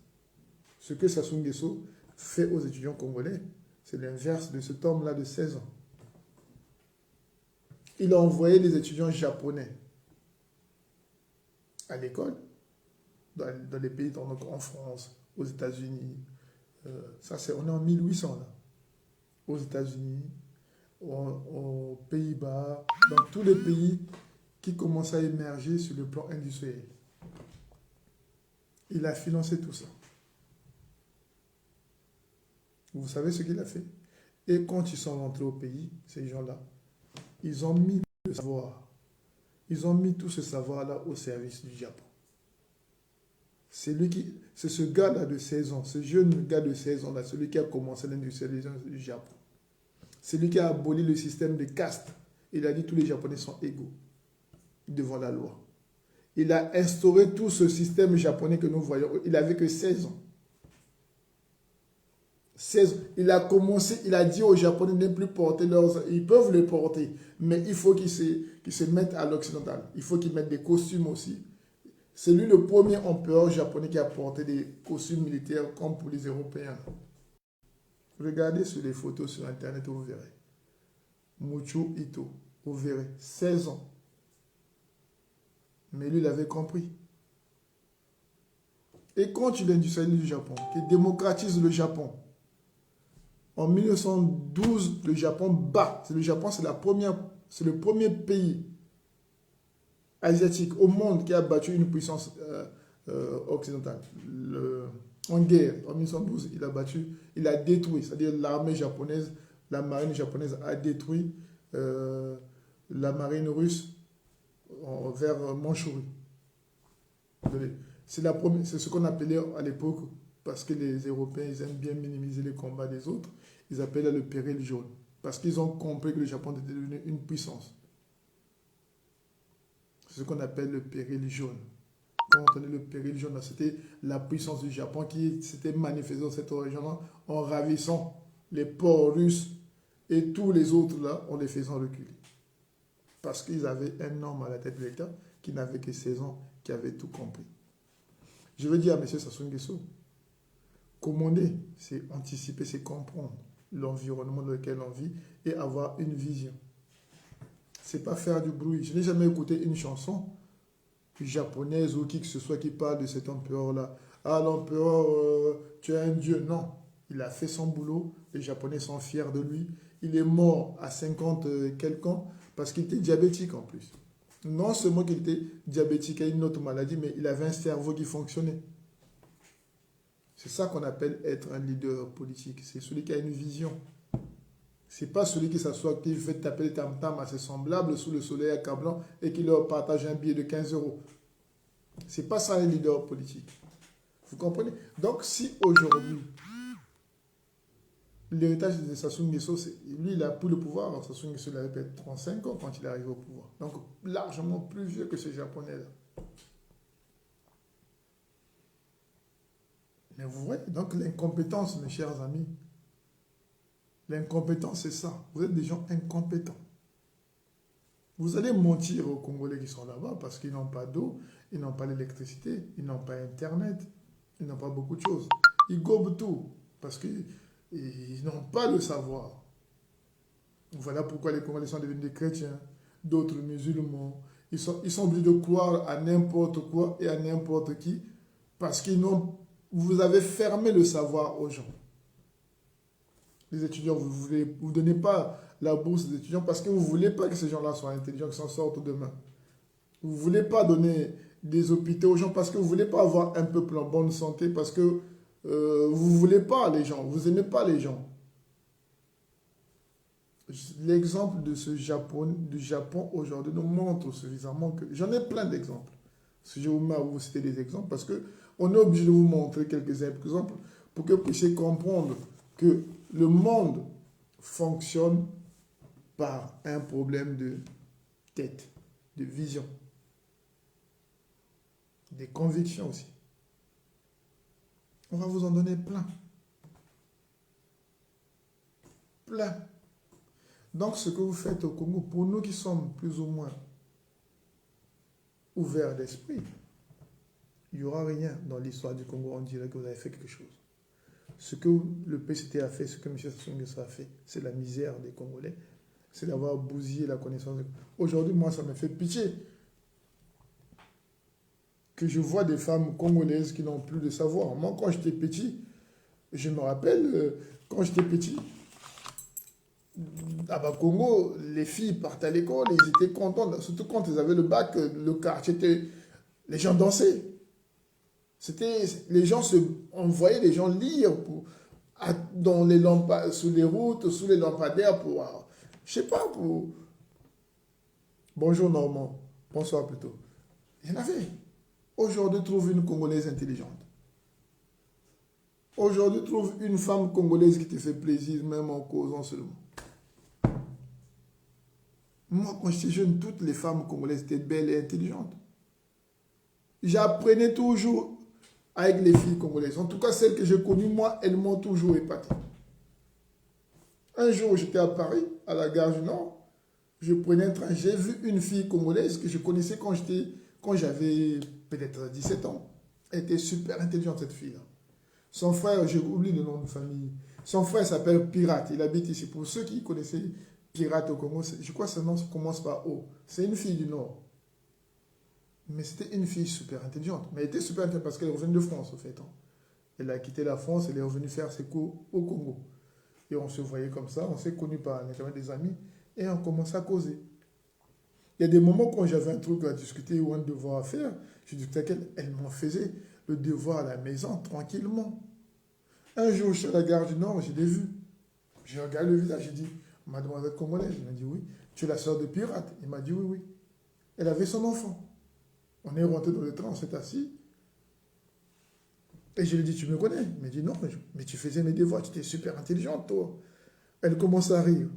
Ce que Sassou Nguesso fait aux étudiants congolais, c'est l'inverse de cet homme-là de 16 ans. Il a envoyé les étudiants japonais à l'école, dans les pays, en France, aux États-Unis. On est en 1800 là. Aux États-Unis, aux Pays-Bas, dans tous les pays qui commencent à émerger sur le plan industriel. Il a financé tout ça. Vous savez ce qu'il a fait? Et quand ils sont rentrés au pays, ces gens-là, ils ont mis le savoir. Ils ont mis tout ce savoir-là au service du Japon. C'est ce gars-là de 16 ans, ce jeune gars de 16 ans-là, celui qui a commencé l'industrialisation du Japon. C'est lui qui a aboli le système de caste. Il a dit que tous les Japonais sont égaux. devant la loi. Il a instauré tout ce système japonais que nous voyons. Il n'avait que 16 ans. 16 ans. Il a commencé, il a dit aux Japonais de ne plus porter leurs... Ils peuvent les porter, mais il faut qu'ils se mettent à l'occidental. Il faut qu'ils mettent des costumes aussi. C'est lui le premier empereur japonais qui a porté des costumes militaires comme pour les Européens. Regardez sur les photos sur Internet, vous verrez. Mucho Ito, vous verrez, 16 ans. Mais lui, il avait compris. Et quand il industrialise le Japon, qu'il démocratise le Japon, en 1912, le Japon bat. Le Japon, c'est le premier pays asiatique au monde qui a battu une puissance occidentale. En guerre, en 1912, il a battu, il a détruit, c'est-à-dire l'armée japonaise, la marine japonaise a détruit la marine russe vers Mandchourie. C'est ce qu'on appelait à l'époque, parce que les Européens ils aiment bien minimiser les combats des autres, ils appelaient le péril jaune. Parce qu'ils ont compris que le Japon était devenu une puissance. C'est ce qu'on appelle le péril jaune. Quand on dit le péril jaune, c'était la puissance du Japon qui s'était manifestée dans cette région en ravissant les ports russes et tous les autres là, en les faisant reculer. Parce qu'ils avaient un homme à la tête de l'État qui n'avait que 16 ans, qui avait tout compris. Je veux dire à M. Sassou Nguesso, commander, c'est anticiper, c'est comprendre l'environnement dans lequel on vit et avoir une vision. C'est pas faire du bruit. Je n'ai jamais écouté une chanson japonaise ou qui que ce soit qui parle de cet empereur-là. Ah, l'empereur, tu es un dieu. Non, il a fait son boulot. Les Japonais sont fiers de lui. Il est mort à 50 quelques ans parce qu'il était diabétique en plus. Non seulement qu'il était diabétique et une autre maladie, mais il avait un cerveau qui fonctionnait. C'est ça qu'on appelle être un leader politique. C'est celui qui a une vision. Ce n'est pas celui qui s'assoit, qui fait taper les tam-tams à ses semblables sous le soleil accablant et qui leur partage un billet de 15 €. Ce n'est pas ça un leader politique. Vous comprenez? Donc si aujourd'hui, l'héritage de Sassou Nguesso, lui il a pris le pouvoir, Sassou Nguesso il avait peut-être 35 ans quand il est arrivé au pouvoir. Donc largement plus vieux que ce Japonais-là. Mais vous voyez, donc l'incompétence, mes chers amis, l'incompétence, c'est ça. Vous êtes des gens incompétents. Vous allez mentir aux Congolais qui sont là-bas parce qu'ils n'ont pas d'eau, ils n'ont pas d'électricité, ils n'ont pas Internet, ils n'ont pas beaucoup de choses. Ils gobent tout parce qu'ils n'ont pas le savoir. Voilà pourquoi les Congolais sont devenus des chrétiens, d'autres musulmans. Ils sont obligés de croire à n'importe quoi et à n'importe qui parce qu'ils n'ont... Vous avez fermé le savoir aux gens. Les étudiants, vous ne donnez pas la bourse des étudiants parce que vous ne voulez pas que ces gens-là soient intelligents, qu'ils s'en sortent demain. Vous ne voulez pas donner des hôpitaux aux gens parce que vous ne voulez pas avoir un peuple en bonne santé, parce que vous ne voulez pas les gens, vous n'aimez pas les gens. L'exemple de du Japon aujourd'hui nous montre suffisamment que... J'en ai plein d'exemples. Si je vous mets à vous citer des exemples, parce qu'on est obligé de vous montrer quelques exemples pour que vous puissiez comprendre que le monde fonctionne par un problème de tête, de vision, des convictions aussi. On va vous en donner plein. Plein. Donc, ce que vous faites au Congo, pour nous qui sommes plus ou moins ouverts d'esprit, il n'y aura rien dans l'histoire du Congo, on dirait que vous avez fait quelque chose. Ce que le PCT a fait, ce que M. Sassou Nguesso a fait, c'est la misère des Congolais, c'est d'avoir bousillé la connaissance. Aujourd'hui, moi, ça me fait pitié que je vois des femmes congolaises qui n'ont plus de savoir. Moi, quand j'étais petit, je me rappelle, quand j'étais petit, à Bakongo, les filles partaient à l'école, ils étaient contents, surtout quand ils avaient le bac, le quartier, les gens dansaient. On voyait les gens lire dans les sur les routes, sous les lampadaires pour, je sais pas, pour... Bonjour Normand, bonsoir plutôt. Il y en avait. Aujourd'hui, trouve une Congolaise intelligente. Aujourd'hui, trouve une femme congolaise qui te fait plaisir, même en causant seulement. Moi, quand j'étais jeune, toutes les femmes congolaises étaient belles et intelligentes. J'apprenais toujours avec les filles congolaises. En tout cas, celles que j'ai connues, moi, elles m'ont toujours épaté. Un jour, j'étais à Paris, à la gare du Nord. Je prenais un train. J'ai vu une fille congolaise que je connaissais quand j'avais peut-être 17 ans. Elle était super intelligente, cette fille-là. Son frère, j'ai oublié le nom de famille. Son frère s'appelle Pirate. Il habite ici. Pour ceux qui connaissaient Pirate au Congo, je crois que son nom commence par O. C'est une fille du Nord. Mais c'était une fille super intelligente. Mais elle était super intelligente parce qu'elle est revenue de France, au fait. Elle a quitté la France, elle est revenue faire ses cours au Congo. Et on se voyait comme ça, on s'est connus par l'intermédiaire des amis et on commençait à causer. Il y a des moments quand j'avais un truc à discuter ou un devoir à faire, je discutais avec elle, elle m'en faisait le devoir à la maison tranquillement. Un jour, je suis à la gare du Nord, je l'ai vue. J'ai regardé le visage, j'ai dit, mademoiselle congolaise, il m'a dit oui. Tu es la sœur de Pirate? Il m'a dit oui, oui. Elle avait son enfant. On est rentré dans le train, on s'est assis. Et je lui ai dit, tu me connais? Il m'a dit, non, mais tu faisais mes devoirs, tu étais super intelligente, toi. Elle commence à rire.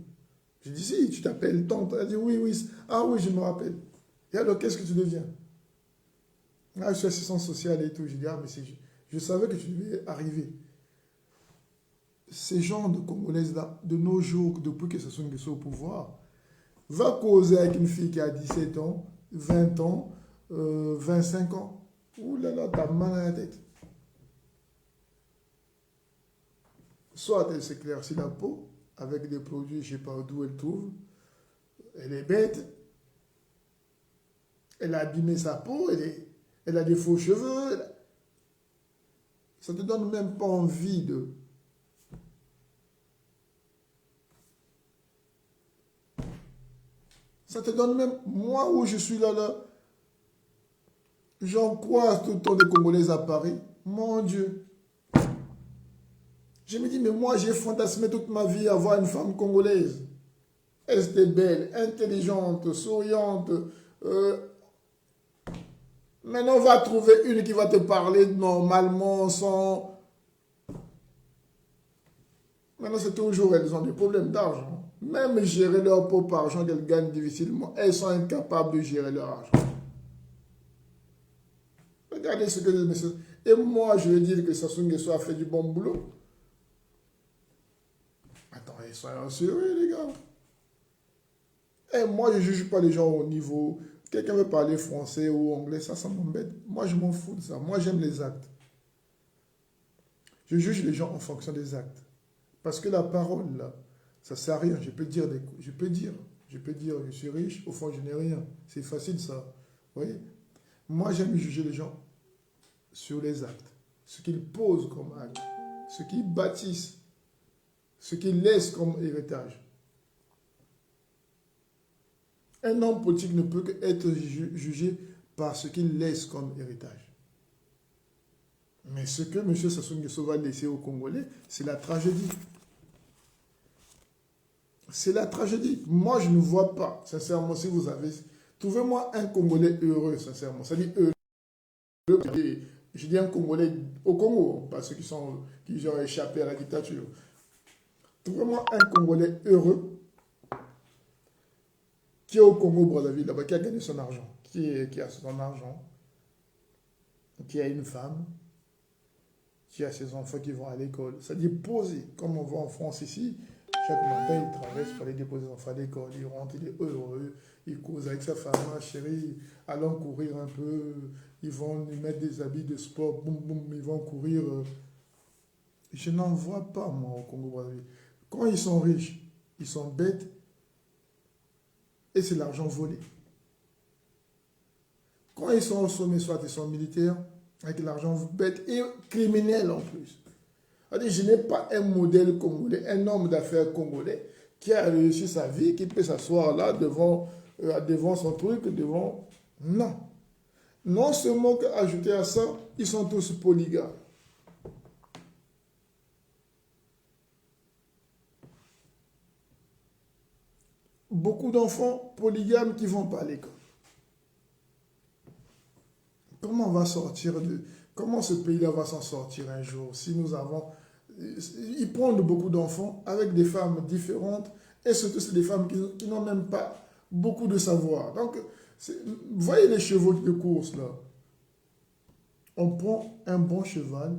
Je dis, si, tu t'appelles tante. Elle dit, oui, oui. Ah oui, je me rappelle. Et alors, qu'est-ce que tu deviens? Ah, je suis assistant social et tout. Je dis, ah, mais je savais que tu devais arriver. Ces gens de Congolaises-là, de nos jours, depuis que Sassou Nguesso est au pouvoir, va causer avec une fille qui a 17 ans, 20 ans, 25 ans. Ouh là là, t'as mal à la tête. Soit elle s'éclaircit la peau avec des produits, je ne sais pas d'où elle trouve. Elle est bête. Elle a abîmé sa peau. Elle a des faux cheveux. Ça ne te donne même pas envie de... Ça te donne même... Moi où je suis là, j'en croise tout le temps des Congolaises à Paris. Mon Dieu. Je me dis, mais moi j'ai fantasmé toute ma vie à voir une femme congolaise. Elle était belle, intelligente, souriante. Maintenant, on va trouver une qui va te parler normalement sans... Maintenant, c'est toujours, elles ont des problèmes d'argent. Même gérer leur propre argent qu'elles gagnent difficilement, elles sont incapables de gérer leur argent. Regardez ce que les messieurs... Et moi, je veux dire que Sassou Nguesso a fait du bon boulot. Attends, soyons sérieux, les gars. Et moi, je ne juge pas les gens au niveau... Quelqu'un veut parler français ou anglais, ça m'embête. Moi, je m'en fous de ça. Moi, j'aime les actes. Je juge les gens en fonction des actes. Parce que la parole, là, ça ne sert à rien. Je peux dire, je suis riche, au fond, je n'ai rien. C'est facile, ça. Vous voyez? Moi, j'aime juger les gens sur les actes. Ce qu'ils posent comme acte. Ce qu'ils bâtissent. Ce qu'ils laissent comme héritage. Un homme politique ne peut qu'être jugé par ce qu'il laisse comme héritage. Mais ce que M. Sassou Nguesso va laisser aux Congolais, c'est la tragédie. C'est la tragédie. Moi, je ne vois pas, sincèrement, si vous avez... Trouvez-moi un Congolais heureux, sincèrement. Ça dit heureux. Je dis un Congolais au Congo, pas ceux qui ont échappé à la dictature. Trouvez-moi un Congolais heureux qui est au Congo-Brazzaville, là-bas, qui a gagné son argent, qui a son argent, qui a une femme, qui a ses enfants qui vont à l'école. Ça dit poser, comme on voit en France ici, chaque matin, il traverse pour aller déposer les enfants à l'école, il rentre, il est heureux, il cause avec sa femme, ah, chérie, allons courir un peu, ils vont lui mettre des habits de sport, boum, boum, ils vont courir. Je n'en vois pas, moi, au Congo-Brazzaville. Quand ils sont riches, ils sont bêtes, et c'est l'argent volé. Quand ils sont au sommet, soit ils sont militaires, avec l'argent bête et criminel en plus. Je n'ai pas un modèle congolais, un homme d'affaires congolais qui a réussi sa vie, qui peut s'asseoir là devant son truc, devant... Non. Non seulement qu'ajouter à ça, ils sont tous polygames. Beaucoup d'enfants polygames qui ne vont pas à l'école. Comment on va sortir de... Comment ce pays-là va s'en sortir un jour si nous avons... Ils prennent beaucoup d'enfants avec des femmes différentes et surtout c'est des femmes qui n'ont même pas beaucoup de savoir. Donc, vous voyez les chevaux de course là. On prend un bon cheval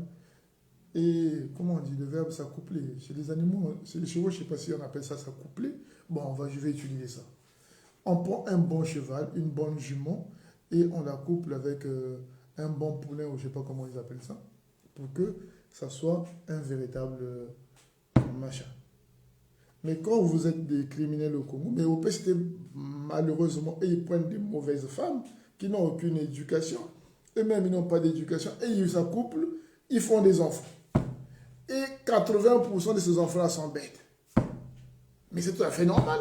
et, comment on dit, le verbe s'accoupler. Chez les animaux, chez les chevaux, je ne sais pas si on appelle ça s'accoupler. Bon, je vais utiliser ça. On prend un bon cheval, une bonne jument, et on la couple avec un bon poulain, ou je ne sais pas comment ils appellent ça, pour que ça soit un véritable machin. Mais quand vous êtes des criminels au Congo, mais au PCT, malheureusement, ils prennent des mauvaises femmes qui n'ont aucune éducation, eux-mêmes ils n'ont pas d'éducation, et ils s'accouplent, ils font des enfants. Et 80% de ces enfants-là sont bêtes. Mais c'est tout à fait normal.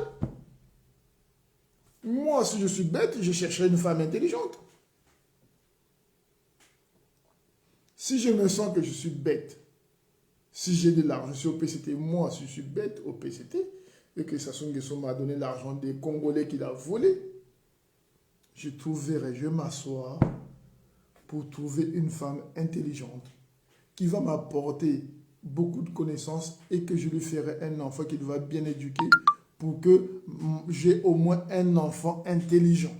Moi, si je suis bête, je chercherai une femme intelligente. Si je me sens que je suis bête, si j'ai de l'argent, je suis au PCT, moi, si je suis bête au PCT, et que Sassou Nguesso m'a donné l'argent des Congolais qu'il a volé, je vais m'asseoir pour trouver une femme intelligente qui va m'apporter beaucoup de connaissances et que je lui ferai un enfant qu'il va bien éduquer pour que j'ai au moins un enfant intelligent.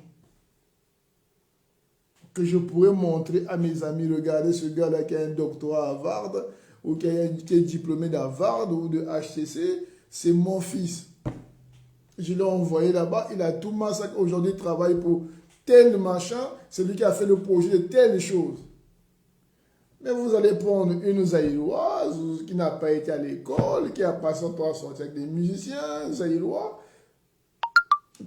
Que je pourrais montrer à mes amis, regardez ce gars-là qui a un doctorat à Harvard ou qui est diplômé d'Harvard ou de HCC, c'est mon fils. Je l'ai envoyé là-bas, il a tout massacré. Aujourd'hui, il travaille pour tel machin, c'est lui qui a fait le projet de telle chose. Mais vous allez prendre une Zaïroise qui n'a pas été à l'école, qui a passé son temps à sortir avec des musiciens zaïrois,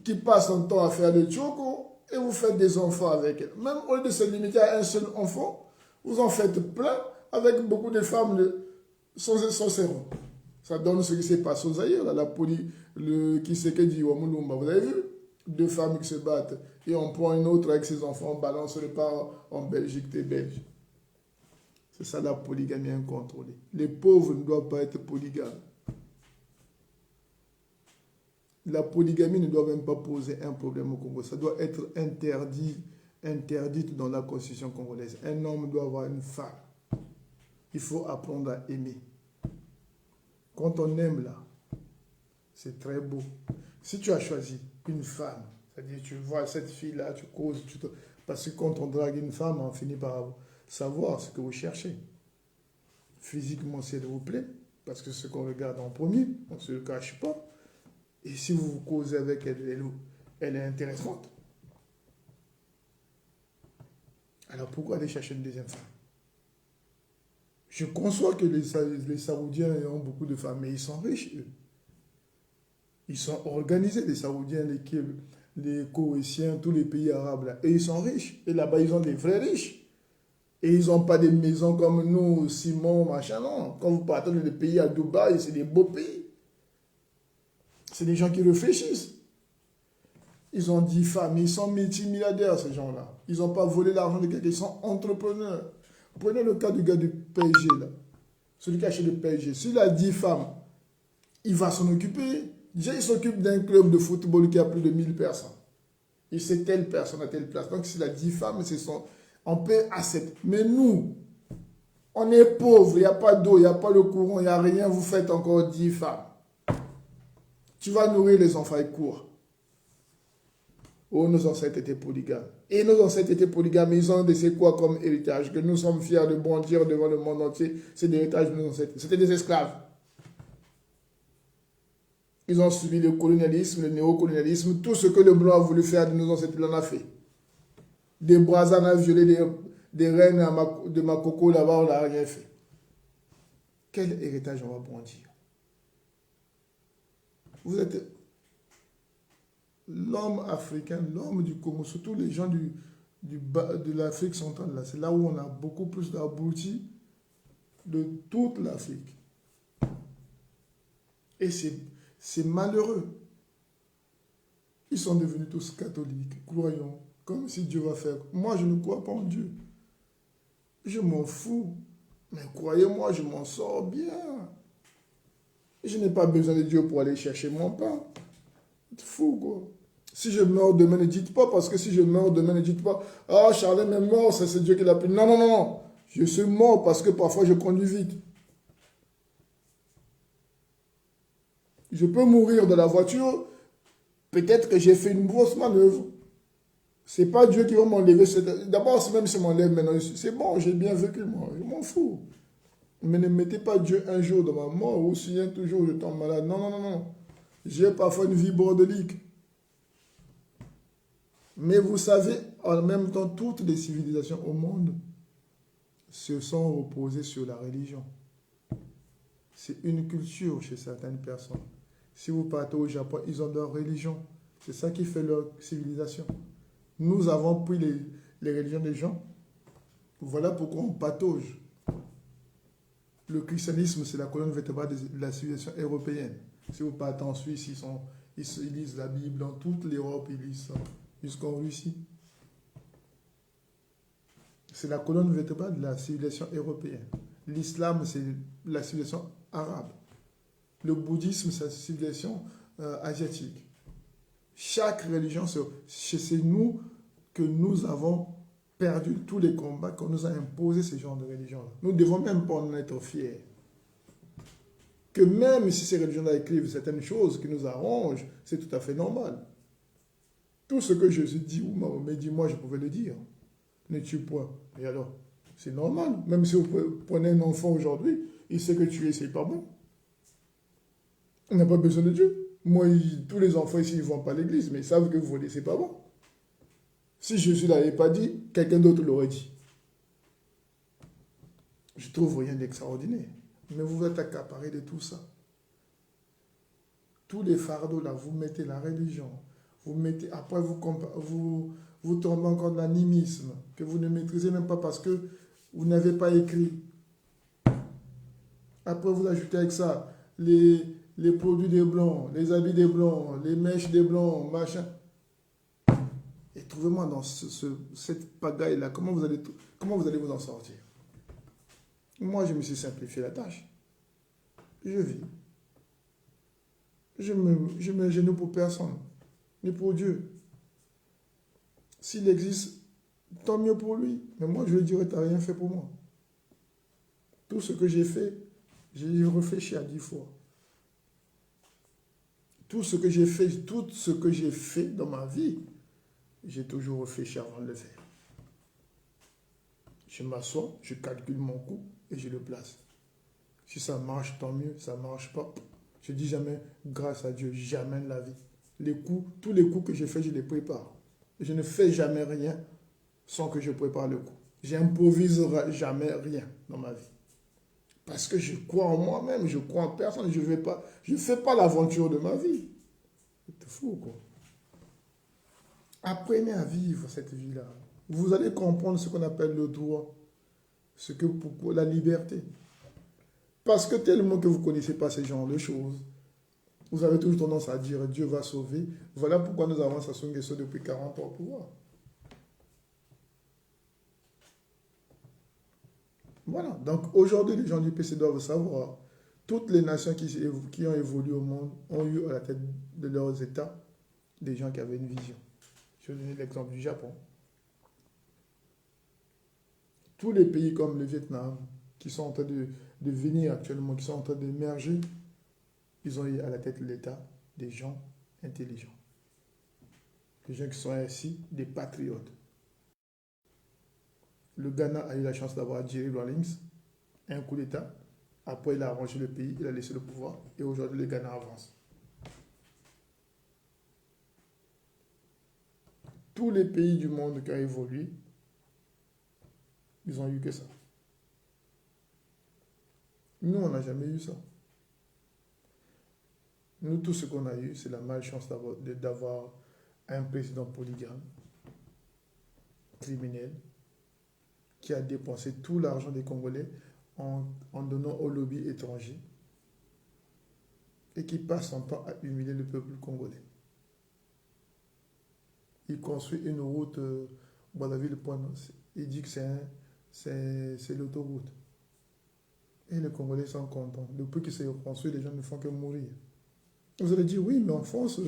qui passe son temps à faire le tchoko, et vous faites des enfants avec elle. Même au lieu de se limiter à un seul enfant, vous en faites plein avec beaucoup de femmes sans cerveau. Ça donne ce qui s'est passé aux Zaïre, qui c'est que dit Wamulumba. Vous avez vu? Deux femmes qui se battent, et on prend une autre avec ses enfants, on balance le pas en Belgique, t'es belge. C'est ça la polygamie incontrôlée. Les pauvres ne doivent pas être polygames. La polygamie ne doit même pas poser un problème au Congo. Ça doit être interdite dans la constitution congolaise. Un homme doit avoir une femme. Il faut apprendre à aimer. Quand on aime là, c'est très beau. Si tu as choisi une femme, c'est-à-dire tu vois cette fille-là, tu causes, parce que quand on drague une femme, on finit par savoir ce que vous cherchez. Physiquement, si elle vous plaît, parce que c'est ce qu'on regarde en premier, on ne se le cache pas. Et si vous causez avec elle, elle est intéressante. Alors pourquoi aller chercher une deuxième femme? Je conçois que les Saoudiens ont beaucoup de femmes, mais ils sont riches, eux. Ils sont organisés, les Saoudiens, les Koweïtiens, tous les pays arabes, là. Et ils sont riches. Et là-bas, ils ont des vrais riches. Et ils n'ont pas des maisons comme nous, Simon, machin, non. Quand vous partez dans des pays à Dubaï, c'est des beaux pays. C'est des gens qui réfléchissent. Ils ont 10 femmes, ils sont multimilliardaires, ces gens-là. Ils n'ont pas volé l'argent de quelqu'un, ils sont entrepreneurs. Prenez le cas du gars du PSG, là. Celui qui a acheté le PSG. S'il a 10 femmes, il va s'en occuper. Déjà, il s'occupe d'un club de football qui a plus de 1000 personnes. Il sait telle personne à telle place. Donc, s'il a 10 femmes, on peut accepter. Mais nous, on est pauvres, il n'y a pas d'eau, il n'y a pas le courant, il n'y a rien, vous faites encore 10 femmes. Tu vas nourrir les enfants avec quoi? Oh, nos ancêtres étaient polygames. Et nos ancêtres étaient polygames, ils ont laissé quoi comme héritage? Que nous sommes fiers de bondir devant le monde entier, c'est l'héritage de nos ancêtres. C'était des esclaves. Ils ont subi le colonialisme, le néocolonialisme, tout ce que le blanc a voulu faire de nos ancêtres, il en a fait. Des Brazzanes à violer des reines de Makoko, là-bas, on n'a rien fait. Quel héritage on va bondir? Vous êtes l'homme africain, l'homme du Congo, surtout les gens de l'Afrique centrale, là, c'est là où on a beaucoup plus d'abrutis de toute l'Afrique. Et c'est malheureux. Ils sont devenus tous catholiques, croyants, comme si Dieu va faire. Moi, je ne crois pas en Dieu. Je m'en fous. Mais croyez-moi, je m'en sors bien. Je n'ai pas besoin de Dieu pour aller chercher mon pain. C'est fou, quoi. Si je meurs demain, ne dites pas, parce que si je meurs demain, ne dites pas, ah, Charlène est mort, c'est Dieu qui l'a pris. Non, non, non. Je suis mort parce que parfois je conduis vite. Je peux mourir de la voiture, Peut-être que j'ai fait une grosse manœuvre. C'est pas Dieu qui va m'enlever. D'abord, même si m'enlève maintenant, c'est bon, j'ai bien vécu, moi. Je m'en fous. Mais ne mettez pas Dieu un jour dans ma mort ou si un jour je tombe malade. Non, non, non, non. J'ai parfois une vie bordélique. Mais vous savez, en même temps, toutes les civilisations au monde se sont reposées sur la religion. C'est une culture chez certaines personnes. Si vous partez au Japon, ils ont leur religion. C'est ça qui fait leur civilisation. Nous avons pris les religions des gens. Voilà pourquoi on patauge. Le christianisme, c'est la colonne vertébrale de la civilisation européenne. Si vous partez en Suisse, ils lisent la Bible. Dans toute l'Europe, ils lisent ça. Jusqu'en Russie. C'est la colonne vertébrale de la civilisation européenne. L'islam, c'est la civilisation arabe. Le bouddhisme, c'est la civilisation asiatique. Chaque religion, c'est nous que nous avons perdu tous les combats qu'on nous a imposés ces genres de religions-là. Nous ne devons même pas en être fiers. Que même si ces religions-là écrivent certaines choses qui nous arrangent, c'est tout à fait normal. Tout ce que Jésus dit ou Mahomet dit, moi je pouvais le dire. Ne tue point. Et alors, c'est normal. Même si vous prenez un enfant aujourd'hui, il sait que tuer, c'est pas bon. On n'a pas besoin de Dieu. Moi, tous les enfants ici, ils ne vont pas à l'église, mais ils savent que voler, c'est pas bon. Si Jésus ne l'avait pas dit, quelqu'un d'autre l'aurait dit. Je trouve rien d'extraordinaire. Mais vous êtes accaparé de tout ça. Tous les fardeaux là, vous mettez la religion, vous mettez, après vous tombez encore dans l'animisme, que vous ne maîtrisez même pas parce que vous n'avez pas écrit. Après vous ajoutez avec ça les produits des blancs, les habits des blancs, les mèches des blancs, machin. Et trouvez-moi dans cette pagaille-là, comment vous allez vous en sortir? Moi, je me suis simplifié la tâche. Je vis. Je me gêne pour personne, ni pour Dieu. S'il existe, tant mieux pour lui. Mais moi, je lui dirais, tu n'as rien fait pour moi. Tout ce que j'ai fait, j'ai réfléchi à 10 fois. Tout ce que j'ai fait dans ma vie, j'ai toujours réfléchi avant de le faire. Je m'assois, je calcule mon coût et je le place. Si ça marche, tant mieux. Ça ne marche pas. Je dis jamais, grâce à Dieu, jamais de la vie. Tous les coups que j'ai faits, je les prépare. Je ne fais jamais rien sans que je prépare le coup. Je n'improvise jamais rien dans ma vie. Parce que je crois en moi-même, je crois en personne. Je ne fais pas l'aventure de ma vie. C'est fou, quoi. Apprenez à vivre cette vie-là. Vous allez comprendre ce qu'on appelle le droit. Pour la liberté. Parce que tellement que vous ne connaissez pas ce genre de choses, vous avez toujours tendance à dire Dieu va sauver. Voilà pourquoi nous avons Sassou Nguesso depuis 40 ans au pouvoir. Voilà. Donc aujourd'hui, les gens du PC doivent savoir, toutes les nations qui ont évolué au monde ont eu à la tête de leurs États des gens qui avaient une vision. Je vais donner l'exemple du Japon. Tous les pays comme le Vietnam, qui sont en train de venir actuellement, qui sont en train d'émerger, ils ont eu à la tête de l'État des gens intelligents. Des gens qui sont ainsi des patriotes. Le Ghana a eu la chance d'avoir Jerry Rawlings, un coup d'État. Après, il a arrangé le pays, il a laissé le pouvoir. Et aujourd'hui, le Ghana avance. Tous les pays du monde qui ont évolué, ils n'ont eu que ça. Nous, on n'a jamais eu ça. Nous, tout ce qu'on a eu, c'est la malchance d'avoir un président polygame, criminel, qui a dépensé tout l'argent des Congolais en donnant au lobby étranger et qui passe son temps à humilier le peuple congolais. Il construit une route Brazzaville-Pointe. Il dit que c'est l'autoroute. Et les Congolais sont contents. Depuis qu'il s'est construit, les gens ne font que mourir. Vous allez dire, oui, mais en France,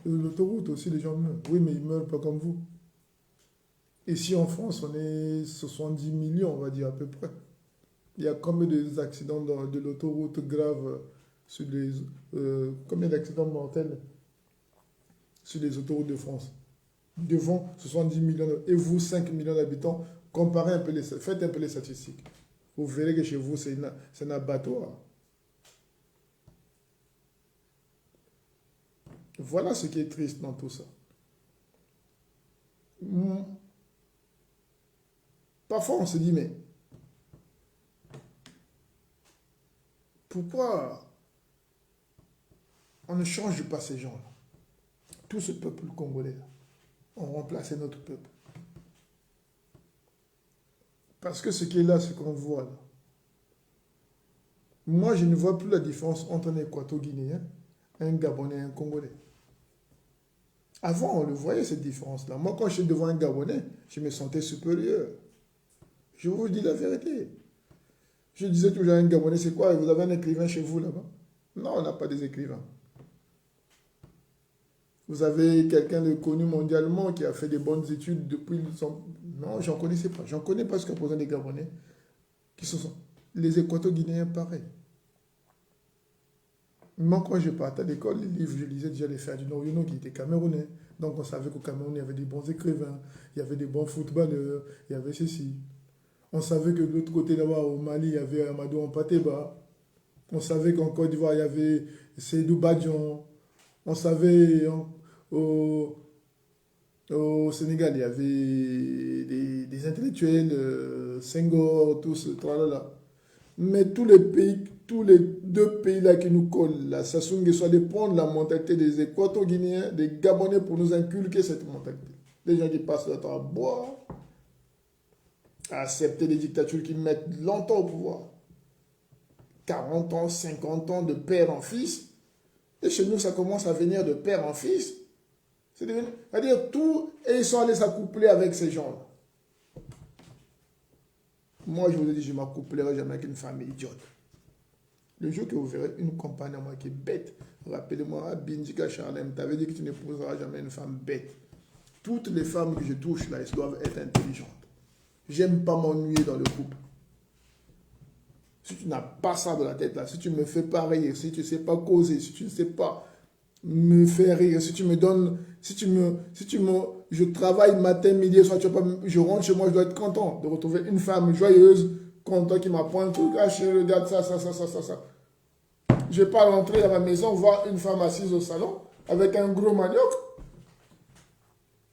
l'autoroute aussi, les gens meurent. Oui, mais ils ne meurent pas comme vous. Ici en France, on est 70 millions, on va dire à peu près. Il y a combien d'accidents de l'autoroute graves combien d'accidents mortels sur les autoroutes de France. Devant 70 millions, et vous, 5 millions d'habitants, comparez un peu faites un peu les statistiques. Vous verrez que chez vous, c'est un abattoir. Voilà ce qui est triste dans tout ça. Parfois, on se dit, mais pourquoi on ne change pas ces gens-là? Tout ce peuple congolais, on remplace notre peuple. Parce que ce qui est là, ce qu'on voit là. Moi, je ne vois plus la différence entre un Équato-Guinéen, un Gabonais et un Congolais. Avant, on le voyait, cette différence-là. Moi, quand je suis devant un Gabonais, je me sentais supérieur. Je vous dis la vérité. Je disais toujours à un Gabonais, c'est quoi? Vous avez un écrivain chez vous là-bas? Non, on n'a pas des écrivains. Vous avez quelqu'un de connu mondialement qui a fait des bonnes études depuis... Non, j'en connaissais pas. J'en connais pas jusqu'à présent des Gabonais qui sont les Équato-Guinéens pareils. Moi, quand je partais à l'école, les livres, je lisais déjà les frères du Nord qui étaient camerounais. Donc, on savait qu'au Cameroun, il y avait des bons écrivains, il y avait des bons footballeurs, il y avait ceci. On savait que de l'autre côté, là-bas, au Mali, il y avait Amadou Ampateba. On savait qu'en Côte d'Ivoire, il y avait Seydou Badjon. On savait au Sénégal, il y avait des intellectuels, Senghor, tout ce tralala. Mais tous les pays, tous les deux pays là qui nous collent, la Sassou Nguesso, de prendre la mentalité des Équato-Guinéens, des Gabonais pour nous inculquer cette mentalité. Les gens qui passent leur temps à boire, à accepter des dictatures qui mettent longtemps au pouvoir. 40 ans, 50 ans de père en fils. Et chez nous, ça commence à venir de père en fils. C'est-à-dire tout, et ils sont allés s'accoupler avec ces gens-là. Moi, je vous ai dit, je ne m'accouplerai jamais avec une femme idiote. Le jour que vous verrez une compagne à moi qui est bête, rappelez-moi, Bindika Charlem, tu avais dit que tu n'épouseras jamais une femme bête. Toutes les femmes que je touche là, elles doivent être intelligentes. J'aime pas m'ennuyer dans le couple. Si tu n'as pas ça dans la tête là, si tu ne me fais pas rire, si tu ne sais pas causer, si tu ne sais pas me faire rire, si tu me donnes, je travaille matin, midi et soir, je rentre chez moi, je dois être content de retrouver une femme joyeuse, content qui m'apprend un truc, ah chérie, regarde ça. Je ne vais pas rentrer dans ma maison, voir une femme assise au salon, avec un gros manioc,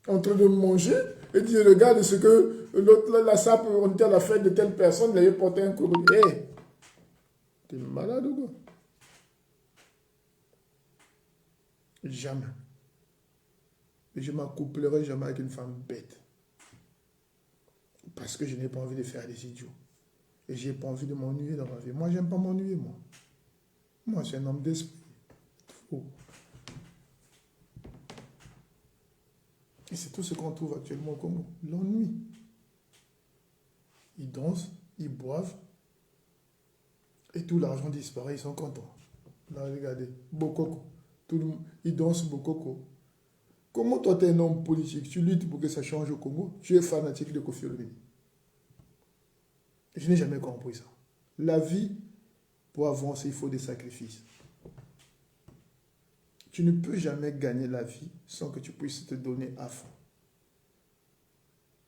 en train de manger, et dire, regarde ce que l'autre là, la sape, on était à la fête de telle personne, il avait porté un courrier. Hé, t'es malade ou quoi? Jamais. Et je ne m'accouplerai jamais avec une femme bête. Parce que je n'ai pas envie de faire des idiots. Et je n'ai pas envie de m'ennuyer dans ma vie. Moi, je n'aime pas m'ennuyer, moi. Moi, je suis un homme d'esprit. Faux. Et c'est tout ce qu'on trouve actuellement au Congo. L'ennui. Ils dansent, ils boivent, et tout l'argent disparaît, ils sont contents. Là, regardez, Bokoko. Tout le monde, ils dansent Bokoko. Comment toi, tu es un homme politique, tu luttes pour que ça change au Congo, tu es fanatique de Kofi Olomide. Je n'ai jamais compris ça. La vie, pour avancer, il faut des sacrifices. Tu ne peux jamais gagner la vie sans que tu puisses te donner à fond.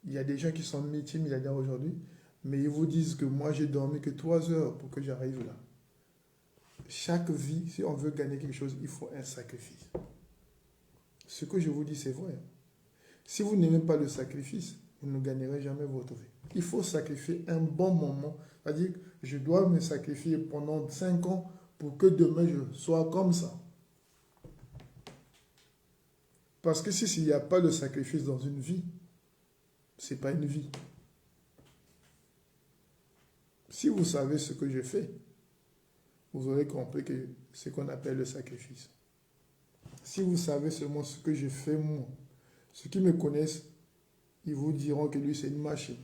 Il y a des gens qui sont multimilliardaires aujourd'hui, mais ils vous disent que moi, j'ai dormi que 3 heures pour que j'arrive là. Chaque vie, si on veut gagner quelque chose, il faut un sacrifice. Ce que je vous dis, c'est vrai. Si vous n'aimez pas le sacrifice, vous ne gagnerez jamais votre vie. Il faut sacrifier un bon moment. C'est-à-dire que je dois me sacrifier pendant 5 ans pour que demain je sois comme ça. Parce que s'il n'y a pas de sacrifice dans une vie, ce n'est pas une vie. Si vous savez ce que je fais, vous aurez compris que c'est ce qu'on appelle le sacrifice. Si vous savez seulement ce que je fais, moi, ceux qui me connaissent, ils vous diront que lui, c'est une machine.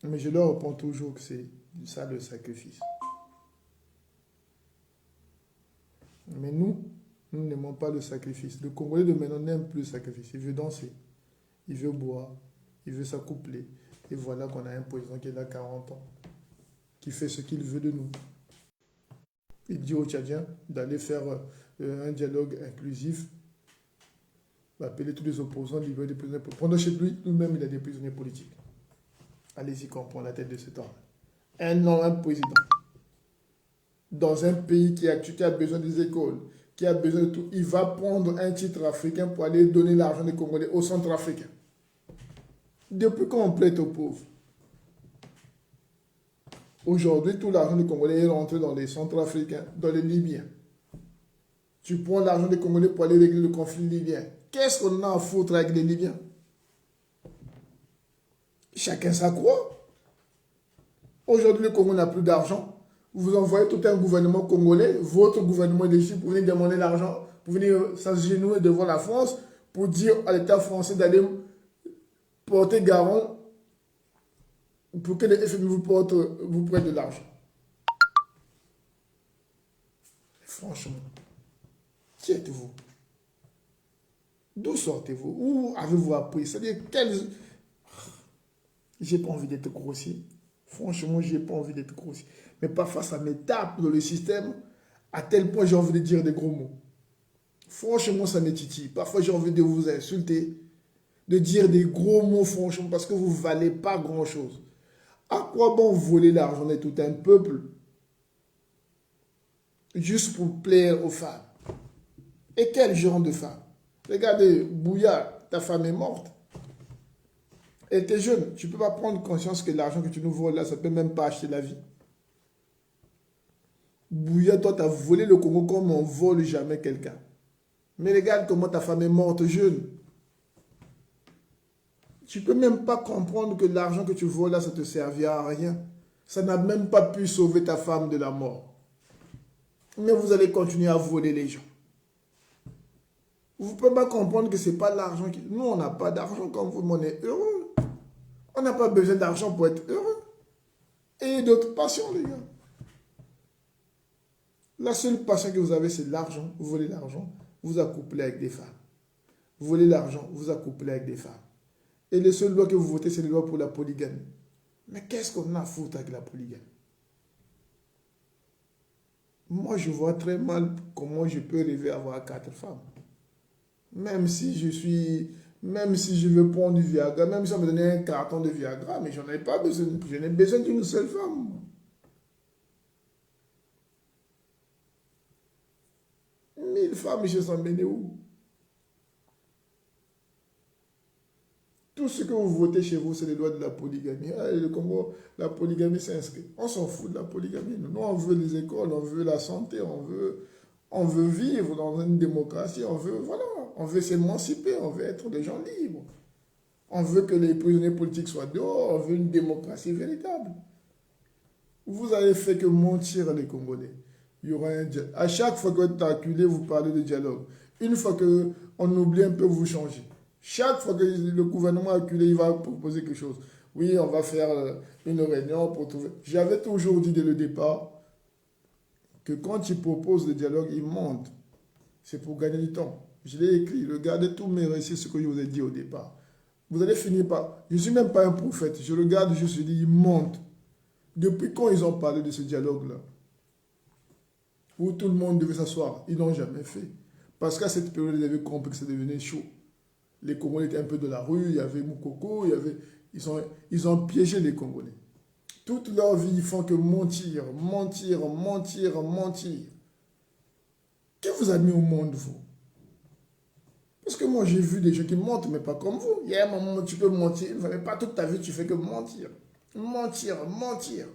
Mais je leur réponds toujours que c'est ça le sacrifice. Mais nous n'aimons pas le sacrifice. Le Congolais de maintenant n'aime plus le sacrifice. Il veut danser, il veut boire, il veut s'accoupler. Et voilà qu'on a un président qui est là 40 ans, qui fait ce qu'il veut de nous. Il dit aux Tchadiens d'aller faire un dialogue inclusif va appeler tous les opposants, libérer des prisonniers politiques. Pendant chez lui, nous-mêmes, il a des prisonniers politiques. Allez-y comprendre la tête de cet homme. Un homme, un président, dans un pays qui a besoin des écoles, qui a besoin de tout, il va prendre un titre africain pour aller donner l'argent des Congolais au centre africain. Depuis quand on plaît aux pauvres? Aujourd'hui, tout l'argent des Congolais est rentré dans les centres africains, dans les Libyens. Tu prends l'argent des Congolais pour aller régler le conflit libyen. Qu'est-ce qu'on a à foutre avec les Libyens? Chacun sa croix. Aujourd'hui, le Congo n'a plus d'argent. Vous envoyez tout un gouvernement congolais, votre gouvernement d'Égypte, pour venir demander l'argent, pour venir s'agenouiller devant la France, pour dire à l'État français d'aller porter garant pour que les FMI vous prêtent de l'argent. Franchement, qui êtes-vous? D'où sortez-vous? Où avez-vous appris? C'est-à-dire, j'ai pas envie d'être grossier. Franchement, j'ai pas envie d'être grossier. Mais parfois, ça me tape dans le système à tel point j'ai envie de dire des gros mots. Franchement, ça me titille. Parfois, j'ai envie de vous insulter, de dire des gros mots, franchement, parce que vous ne valez pas grand-chose. À quoi bon voler l'argent de tout un peuple juste pour plaire aux femmes? Et quel genre de femme? Regardez, Bouya, ta femme est morte. Elle était jeune. Tu ne peux pas prendre conscience que l'argent que tu nous voles là, ça ne peut même pas acheter la vie. Bouya, toi, tu as volé le Congo comme on ne vole jamais quelqu'un. Mais regarde comment ta femme est morte jeune. Tu ne peux même pas comprendre que l'argent que tu voles là, ça ne te servira à rien. Ça n'a même pas pu sauver ta femme de la mort. Mais vous allez continuer à voler les gens. Vous ne pouvez pas comprendre que ce n'est pas l'argent qui... Nous, on n'a pas d'argent comme vous, mais on est heureux. On n'a pas besoin d'argent pour être heureux. Et d'autres passions, les gars. La seule passion que vous avez, c'est l'argent. Vous volez l'argent, vous accouplez avec des femmes. Vous volez l'argent, vous accouplez avec des femmes. Et les seules lois que vous votez, c'est les lois pour la polygamie. Mais qu'est-ce qu'on a à foutre avec la polygamie? Moi, je vois très mal comment je peux rêver avoir 4 femmes. Même si je veux prendre du Viagra, même si on me donnait un carton de Viagra, mais j'en ai pas besoin. Je n'ai besoin d'une seule femme. Mille femmes, je s'en mène où? Tout ce que vous votez chez vous, c'est les lois de la polygamie. Ah, le Congo, la polygamie s'inscrit. On s'en fout de la polygamie. Nous, on veut les écoles, on veut la santé, on veut vivre dans une démocratie, on veut s'émanciper, on veut être des gens libres. On veut que les prisonniers politiques soient dehors, on veut une démocratie véritable. Vous avez fait que mentir les Congolais. Il y aura un dialogue. À chaque fois que vous êtes acculé, vous parlez de dialogue. Une fois qu'on oublie un peu, vous changez. Chaque fois que le gouvernement est acculé, il va proposer quelque chose. Oui, on va faire une réunion pour trouver... J'avais toujours dit dès le départ que quand il propose le dialogue, il monte. C'est pour gagner du temps. Je l'ai écrit. Regardez tous mes récits, ce que je vous ai dit au départ. Vous allez finir par... Je ne suis même pas un prophète. Je regarde, je me dis, il monte. Depuis quand ils ont parlé de ce dialogue-là? Où tout le monde devait s'asseoir. Ils n'ont jamais fait. Parce qu'à cette période, ils avaient compris que ça devenait chaud. Les Congolais étaient un peu de la rue, il y avait Moukoko, ils ont piégé les Congolais. Toute leur vie, ils font que mentir, mentir, mentir, mentir. Que vous avez mis au monde, vous? Parce que moi, j'ai vu des gens qui mentent, mais pas comme vous. Il y a un moment où tu peux mentir, mais pas toute ta vie, tu fais que mentir. Mentir, mentir.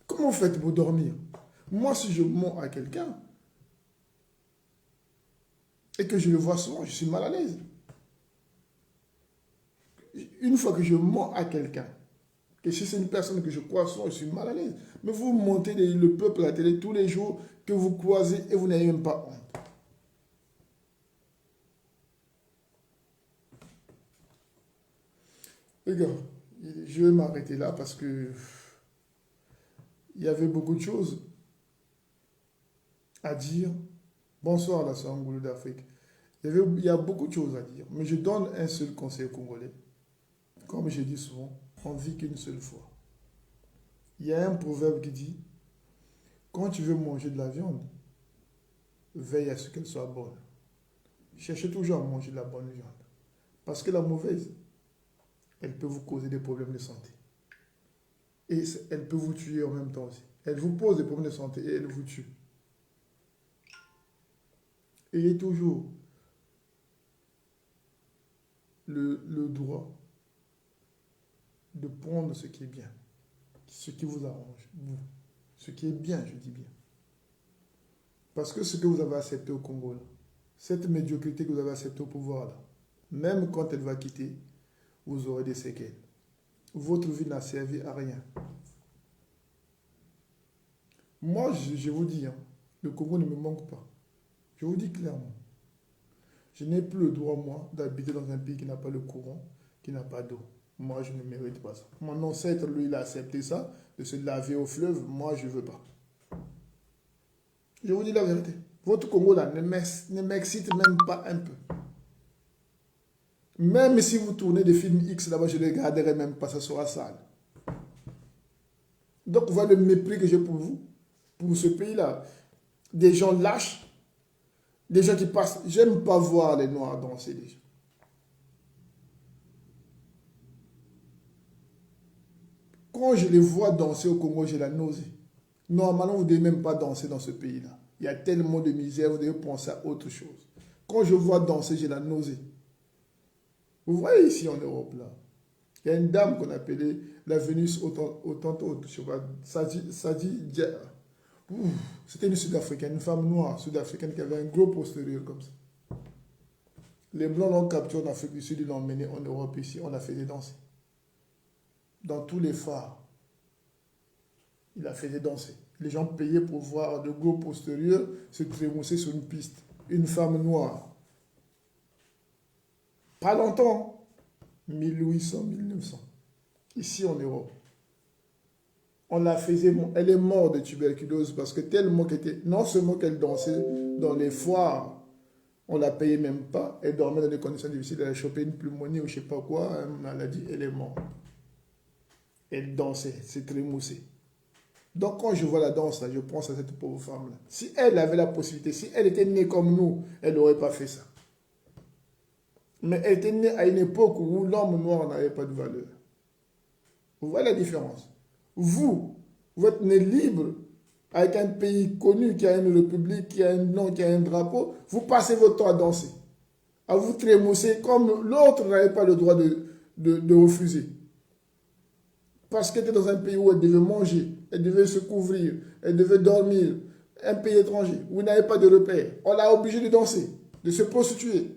Comment vous faites pour dormir? Moi, si je mens à quelqu'un, et que je le vois souvent, je suis mal à l'aise. Une fois que je mens à quelqu'un, que si c'est une personne que je crois souvent, je suis mal à l'aise. Mais vous montez le peuple à la télé tous les jours que vous croisez et vous n'avez même pas honte. Les gars, je vais m'arrêter là parce que il y avait beaucoup de choses à dire. Bonsoir la Sangoulou d'Afrique. Il y a beaucoup de choses à dire, mais je donne un seul conseil congolais. Comme je dis souvent, on vit qu'une seule fois. Il y a un proverbe qui dit, quand tu veux manger de la viande, veille à ce qu'elle soit bonne. cherchez toujours à manger de la bonne viande. Parce que la mauvaise, elle peut vous causer des problèmes de santé. Et elle peut vous tuer en même temps aussi. Elle vous pose des problèmes de santé et elle vous tue. Ayez toujours le droit de prendre ce qui est bien, ce qui vous arrange, vous. Ce qui est bien, je dis bien. Parce que ce que vous avez accepté au Congo, là, cette médiocrité que vous avez acceptée au pouvoir, là, même quand elle va quitter, vous aurez des séquelles. Votre vie n'a servi à rien. Moi, je vous dis, hein, le Congo ne me manque pas. Je vous dis clairement. Je n'ai plus le droit, moi, d'habiter dans un pays qui n'a pas le courant, qui n'a pas d'eau. Moi, je ne mérite pas ça. Mon ancêtre, lui, il a accepté ça, de se laver au fleuve. Moi, je ne veux pas. Je vous dis la vérité. Votre Congo, là, ne m'excite même pas un peu. Même si vous tournez des films X là-bas, je ne les regarderai même pas, ça sera sale. Donc, voilà le mépris que j'ai pour vous, pour ce pays-là. Des gens lâches, des gens qui passent. J'aime pas voir les Noirs danser déjà. Quand je les vois danser au Congo, j'ai la nausée. Normalement, vous ne devez même pas danser dans ce pays-là. Il y a tellement de misère, vous devez penser à autre chose. Quand je vois danser, j'ai la nausée. Vous voyez ici en Europe, là, il y a une dame qu'on appelait la Vénus autant haute, je sais pas, Sadi Dia. C'était une Sud-Africaine, une femme noire sud-africaine qui avait un gros postérieur comme ça. Les Blancs l'ont capturé en Afrique du Sud, ils l'ont emmené en Europe ici, on l'a fait danser. Dans tous les phares, il a fait danser. Les gens payaient pour voir de gros postérieurs se trémousser sur une piste. Une femme noire. Pas longtemps, 1800, 1900. Ici en Europe. On la faisait, elle est morte de tuberculose parce que tellement qu'elle était, non seulement qu'elle dansait dans les foires, on la payait même pas, elle dormait dans des conditions difficiles, elle a chopé une pneumonie ou je sais pas quoi, une maladie, elle est morte. Elle dansait, s'est trémoussée. Donc quand je vois la danse, là, je pense à cette pauvre femme-là. Si elle avait la possibilité, si elle était née comme nous, elle n'aurait pas fait ça. Mais elle était née à une époque où l'homme noir n'avait pas de valeur. Vous voyez la différence? Vous êtes né libre, avec un pays connu qui a une république, qui a un nom, qui a un drapeau. Vous passez votre temps à danser, à vous trémousser comme l'autre n'avait pas le droit de refuser. Parce qu'elle était dans un pays où elle devait manger, elle devait se couvrir, elle devait dormir. Un pays étranger où il n'avait pas de repères. On l'a obligé de danser, de se prostituer.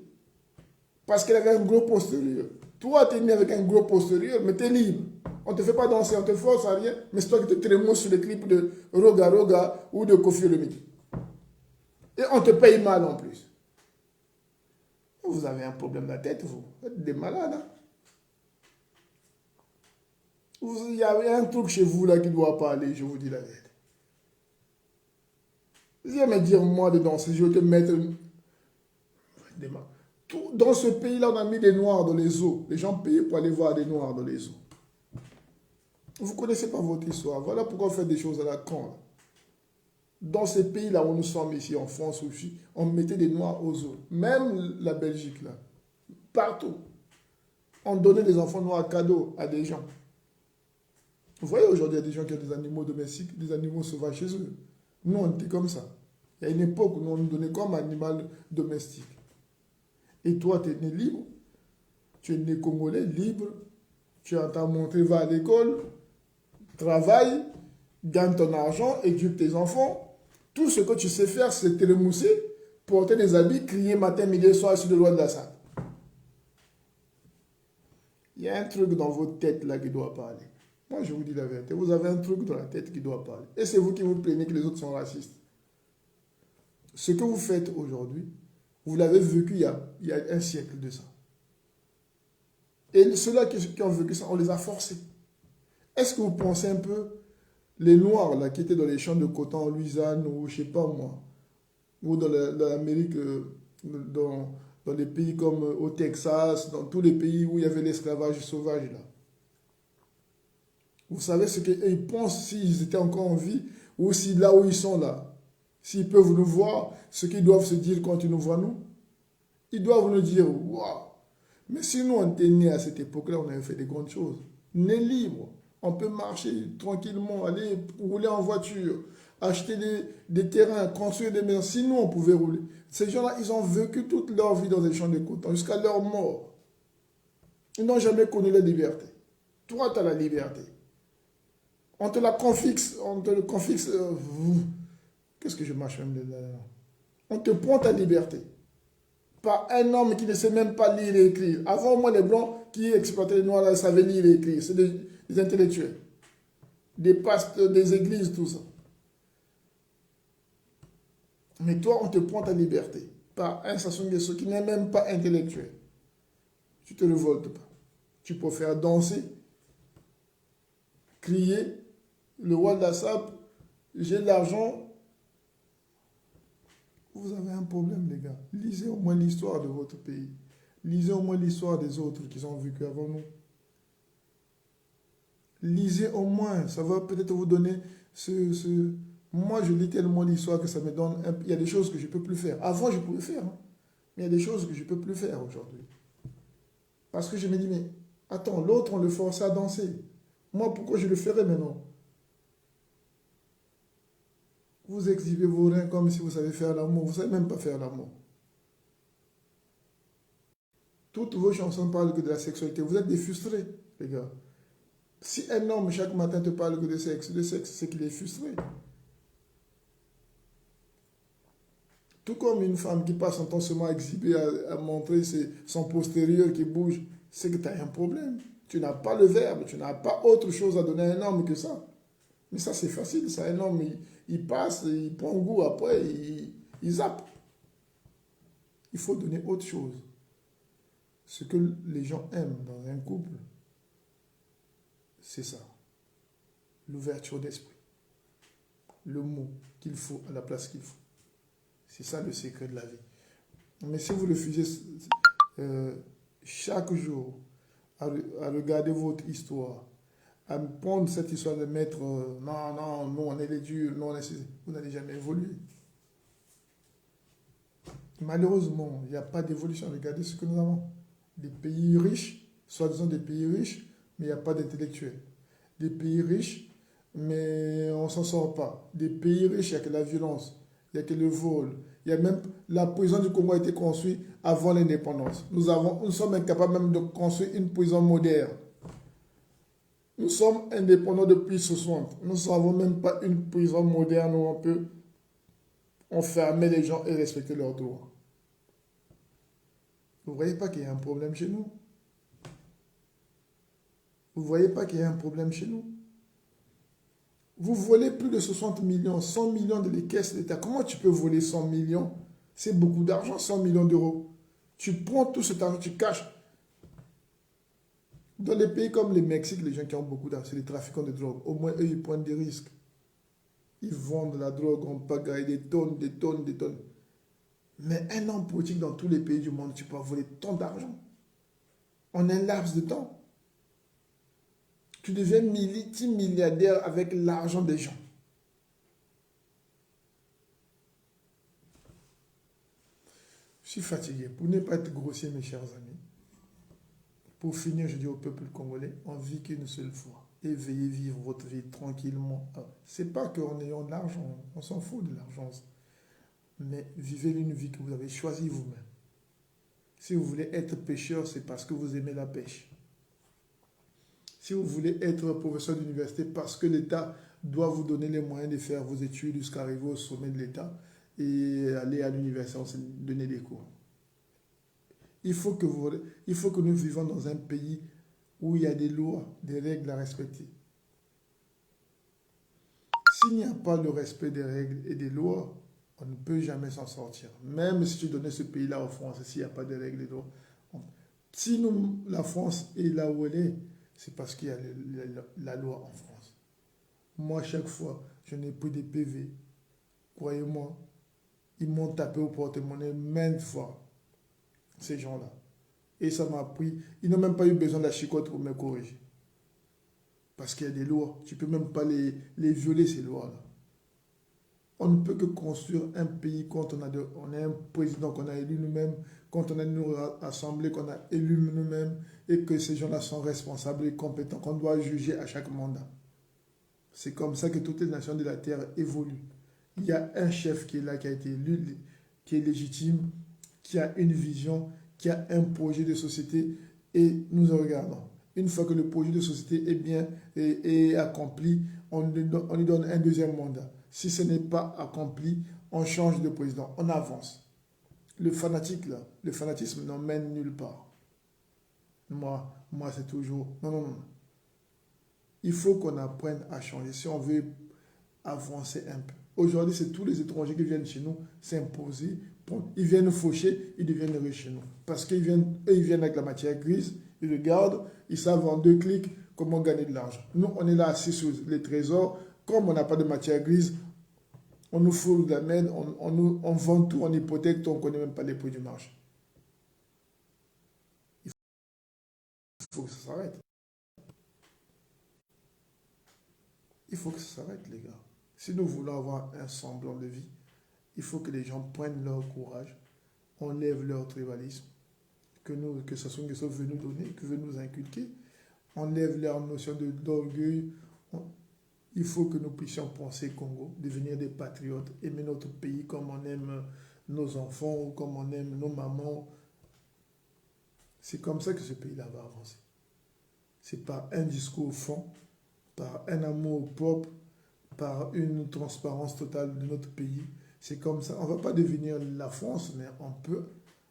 Parce qu'elle avait un gros postérieur. Toi, tu es né avec un gros postérieur, mais tu es libre. On ne te fait pas danser, on te force à rien, mais c'est toi qui te trémousses sur les clips de Roga Roga ou de Kofi Olomide. Et on te paye mal en plus. Vous avez un problème de la tête, vous. Vous êtes des malades, hein? Il y a un truc chez vous là qui ne doit pas aller, je vous dis la vérité. Vous allez me dire, moi, de danser, je vais te mettre... Dans ce pays-là, on a mis des noirs dans les eaux. Les gens payaient pour aller voir des noirs dans les eaux. Vous ne connaissez pas votre histoire. Voilà pourquoi on fait des choses à la con. Dans ces pays-là où nous sommes ici, en France aussi, on mettait des noirs aux eaux. Même la Belgique, là. Partout. On donnait des enfants noirs cadeaux à des gens. Vous voyez, aujourd'hui, il y a des gens qui ont des animaux domestiques, des animaux sauvages chez eux. Nous, on était comme ça. Il y a une époque où on nous donnait comme animal domestique. Et toi, tu es né libre. Tu es né congolais, libre. Tu as ta montré, va à l'école, travaille, gagne ton argent, éduque tes enfants. Tout ce que tu sais faire, c'est te remousser, porter des habits, crier matin, midi et soir sur le loin de la salle. Il y a un truc dans votre tête là qui doit parler. Moi, je vous dis la vérité. Vous avez un truc dans la tête qui doit parler. Et c'est vous qui vous plaignez que les autres sont racistes. Ce que vous faites aujourd'hui, vous l'avez vécu il y a un siècle de ça. Et ceux-là qui ont vécu ça, on les a forcés. Est-ce que vous pensez un peu, les Noirs là, qui étaient dans les champs de coton en Louisiane, ou je ne sais pas moi, ou dans l'Amérique, dans les pays comme au Texas, dans tous les pays où il y avait l'esclavage sauvage là. Vous savez ce qu'ils pensent s'ils étaient encore en vie, ou si là où ils sont là, s'ils peuvent nous voir, ce qu'ils doivent se dire quand ils nous voient nous. Ils doivent nous dire, waouh. Mais si nous, on était nés à cette époque-là, on avait fait des grandes choses. Nés libres, on peut marcher tranquillement, aller rouler en voiture, acheter des terrains, construire des maisons. Si nous, on pouvait rouler. Ces gens-là, ils ont vécu toute leur vie dans des champs de coton, jusqu'à leur mort. Ils n'ont jamais connu la liberté. Toi, tu as la liberté. On te la confixe, on te le confixe. Qu'est-ce que je marche même là? On te prend ta liberté. Par un homme qui ne sait même pas lire et écrire. Avant, moi, les blancs qui exploitaient les noirs, là, savaient lire et écrire. C'est des intellectuels. Des pasteurs, des églises, tout ça. Mais toi, on te prend ta liberté. Par un Sassou Nguesso qui n'est même pas intellectuel. Tu ne te révoltes pas. Tu peux faire danser, crier, le roi de la sape, j'ai de l'argent. Vous avez un problème, les gars. Lisez au moins l'histoire de votre pays. Lisez au moins l'histoire des autres qui ont vécu avant nous. Lisez au moins, ça va peut-être vous donner Moi, je lis tellement l'histoire que ça me donne... Il y a des choses que je ne peux plus faire. Avant, je pouvais faire. Hein. Mais il y a des choses que je ne peux plus faire aujourd'hui. Parce que je me dis, mais attends, l'autre, on le forçait à danser. Moi, pourquoi je le ferais maintenant? Vous exhibez vos reins comme si vous savez faire l'amour. Vous ne savez même pas faire l'amour. Toutes vos chansons parlent que de la sexualité. Vous êtes des frustrés, les gars. Si un homme, chaque matin, te parle que de sexe, c'est qu'il est frustré. Tout comme une femme qui passe son temps seulement à exhiber, à montrer son postérieur qui bouge, c'est que tu as un problème. Tu n'as pas le verbe, tu n'as pas autre chose à donner à un homme que ça. Mais ça, c'est facile. Ça, un homme, il passe, il prend goût, après, il zappe. Il faut donner autre chose. Ce que les gens aiment dans un couple, c'est ça. L'ouverture d'esprit. Le mot qu'il faut à la place qu'il faut. C'est ça le secret de la vie. Mais si vous refusez chaque jour à regarder votre histoire, à me prendre cette histoire de mettre non, non, nous on est les durs, non, vous n'allez jamais évoluer. Malheureusement, il n'y a pas d'évolution. Regardez ce que nous avons. Des pays riches, soi-disant des pays riches, mais il n'y a pas d'intellectuels. Des pays riches, mais on ne s'en sort pas. Des pays riches, il n'y a que la violence, il n'y a que le vol. Il y a même la prison du Congo a été construite avant l'indépendance. Nous sommes incapables même de construire une prison moderne. Nous sommes indépendants depuis 60. Nous n'avons même pas une prison moderne où on peut enfermer les gens et respecter leurs droits. Vous ne voyez pas qu'il y a un problème chez nous? Vous ne voyez pas qu'il y a un problème chez nous? Vous volez plus de 60 millions, 100 millions de les caisses d'État. Comment tu peux voler 100 millions? C'est beaucoup d'argent, 100 millions d'euros. Tu prends tout cet argent, tu caches. Dans les pays comme le Mexique, les gens qui ont beaucoup d'argent, c'est les trafiquants de drogue. Au moins, eux, ils prennent des risques. Ils vendent la drogue en pagaille, des tonnes, des tonnes, des tonnes. Mais un homme politique dans tous les pays du monde, tu peux voler tant d'argent. En un laps de temps. Tu deviens multimilliardaire avec l'argent des gens. Je suis fatigué. Pour ne pas être grossier, mes chers amis, pour finir, je dis au peuple congolais, on vit qu'une seule fois. Et veuillez vivre votre vie tranquillement. Ce n'est pas qu'en ayant de l'argent, on s'en fout de l'argent. Mais vivez une vie que vous avez choisie vous-même. Si vous voulez être pêcheur, c'est parce que vous aimez la pêche. Si vous voulez être professeur d'université, parce que l'État doit vous donner les moyens de faire vos études jusqu'à arriver au sommet de l'État et aller à l'université, donner des cours. Il faut que nous vivons dans un pays où il y a des lois, des règles à respecter. S'il n'y a pas le respect des règles et des lois, on ne peut jamais s'en sortir. Même si tu donnais ce pays-là en France, s'il n'y a pas de règles et de lois. Si la France est là où elle est, c'est parce qu'il y a la loi en France. Moi, chaque fois, je n'ai pris des PV. Croyez-moi, ils m'ont tapé au porte-monnaie maintes fois, ces gens-là. Et ça m'a pris... Ils n'ont même pas eu besoin de la chicotte pour me corriger. Parce qu'il y a des lois. Tu ne peux même pas les violer, ces lois-là. On ne peut que construire un pays quand on a un président qu'on a élu nous-mêmes, quand on a une assemblée qu'on a élue nous-mêmes et que ces gens-là sont responsables et compétents, qu'on doit juger à chaque mandat. C'est comme ça que toutes les nations de la Terre évoluent. Il y a un chef qui est là, qui a été élu, qui est légitime, qui a une vision, qui a un projet de société et nous en regardons. Une fois que le projet de société est bien et accompli, on lui donne un deuxième mandat. Si ce n'est pas accompli, on change de président, on avance. Le fanatisme n'emmène nulle part. Moi c'est toujours... Non. Il faut qu'on apprenne à changer si on veut avancer un peu. Aujourd'hui, c'est tous les étrangers qui viennent chez nous s'imposer. Ils viennent faucher, ils deviennent riches chez nous. Parce qu'ils viennent avec la matière grise, ils regardent, ils savent en 2 clics comment gagner de l'argent. Nous, on est là assis sur les trésors. Comme on n'a pas de matière grise, on nous fout de la merde, on vend tout en hypothèque, on ne connaît même pas les prix du marché. Il faut que ça s'arrête. Il faut que ça s'arrête, les gars. Si nous voulons avoir un semblant de vie, il faut que les gens prennent leur courage, enlèvent leur tribalisme, que Sassou Nguesso veut nous donner, que veut nous inculquer, enlèvent leur notion d'orgueil. Il faut que nous puissions penser Congo, devenir des patriotes, aimer notre pays comme on aime nos enfants ou comme on aime nos mamans. C'est comme ça que ce pays-là va avancer. C'est par un discours au fond, par un amour propre, par une transparence totale de notre pays. C'est comme ça. On ne va pas devenir la France, mais on peut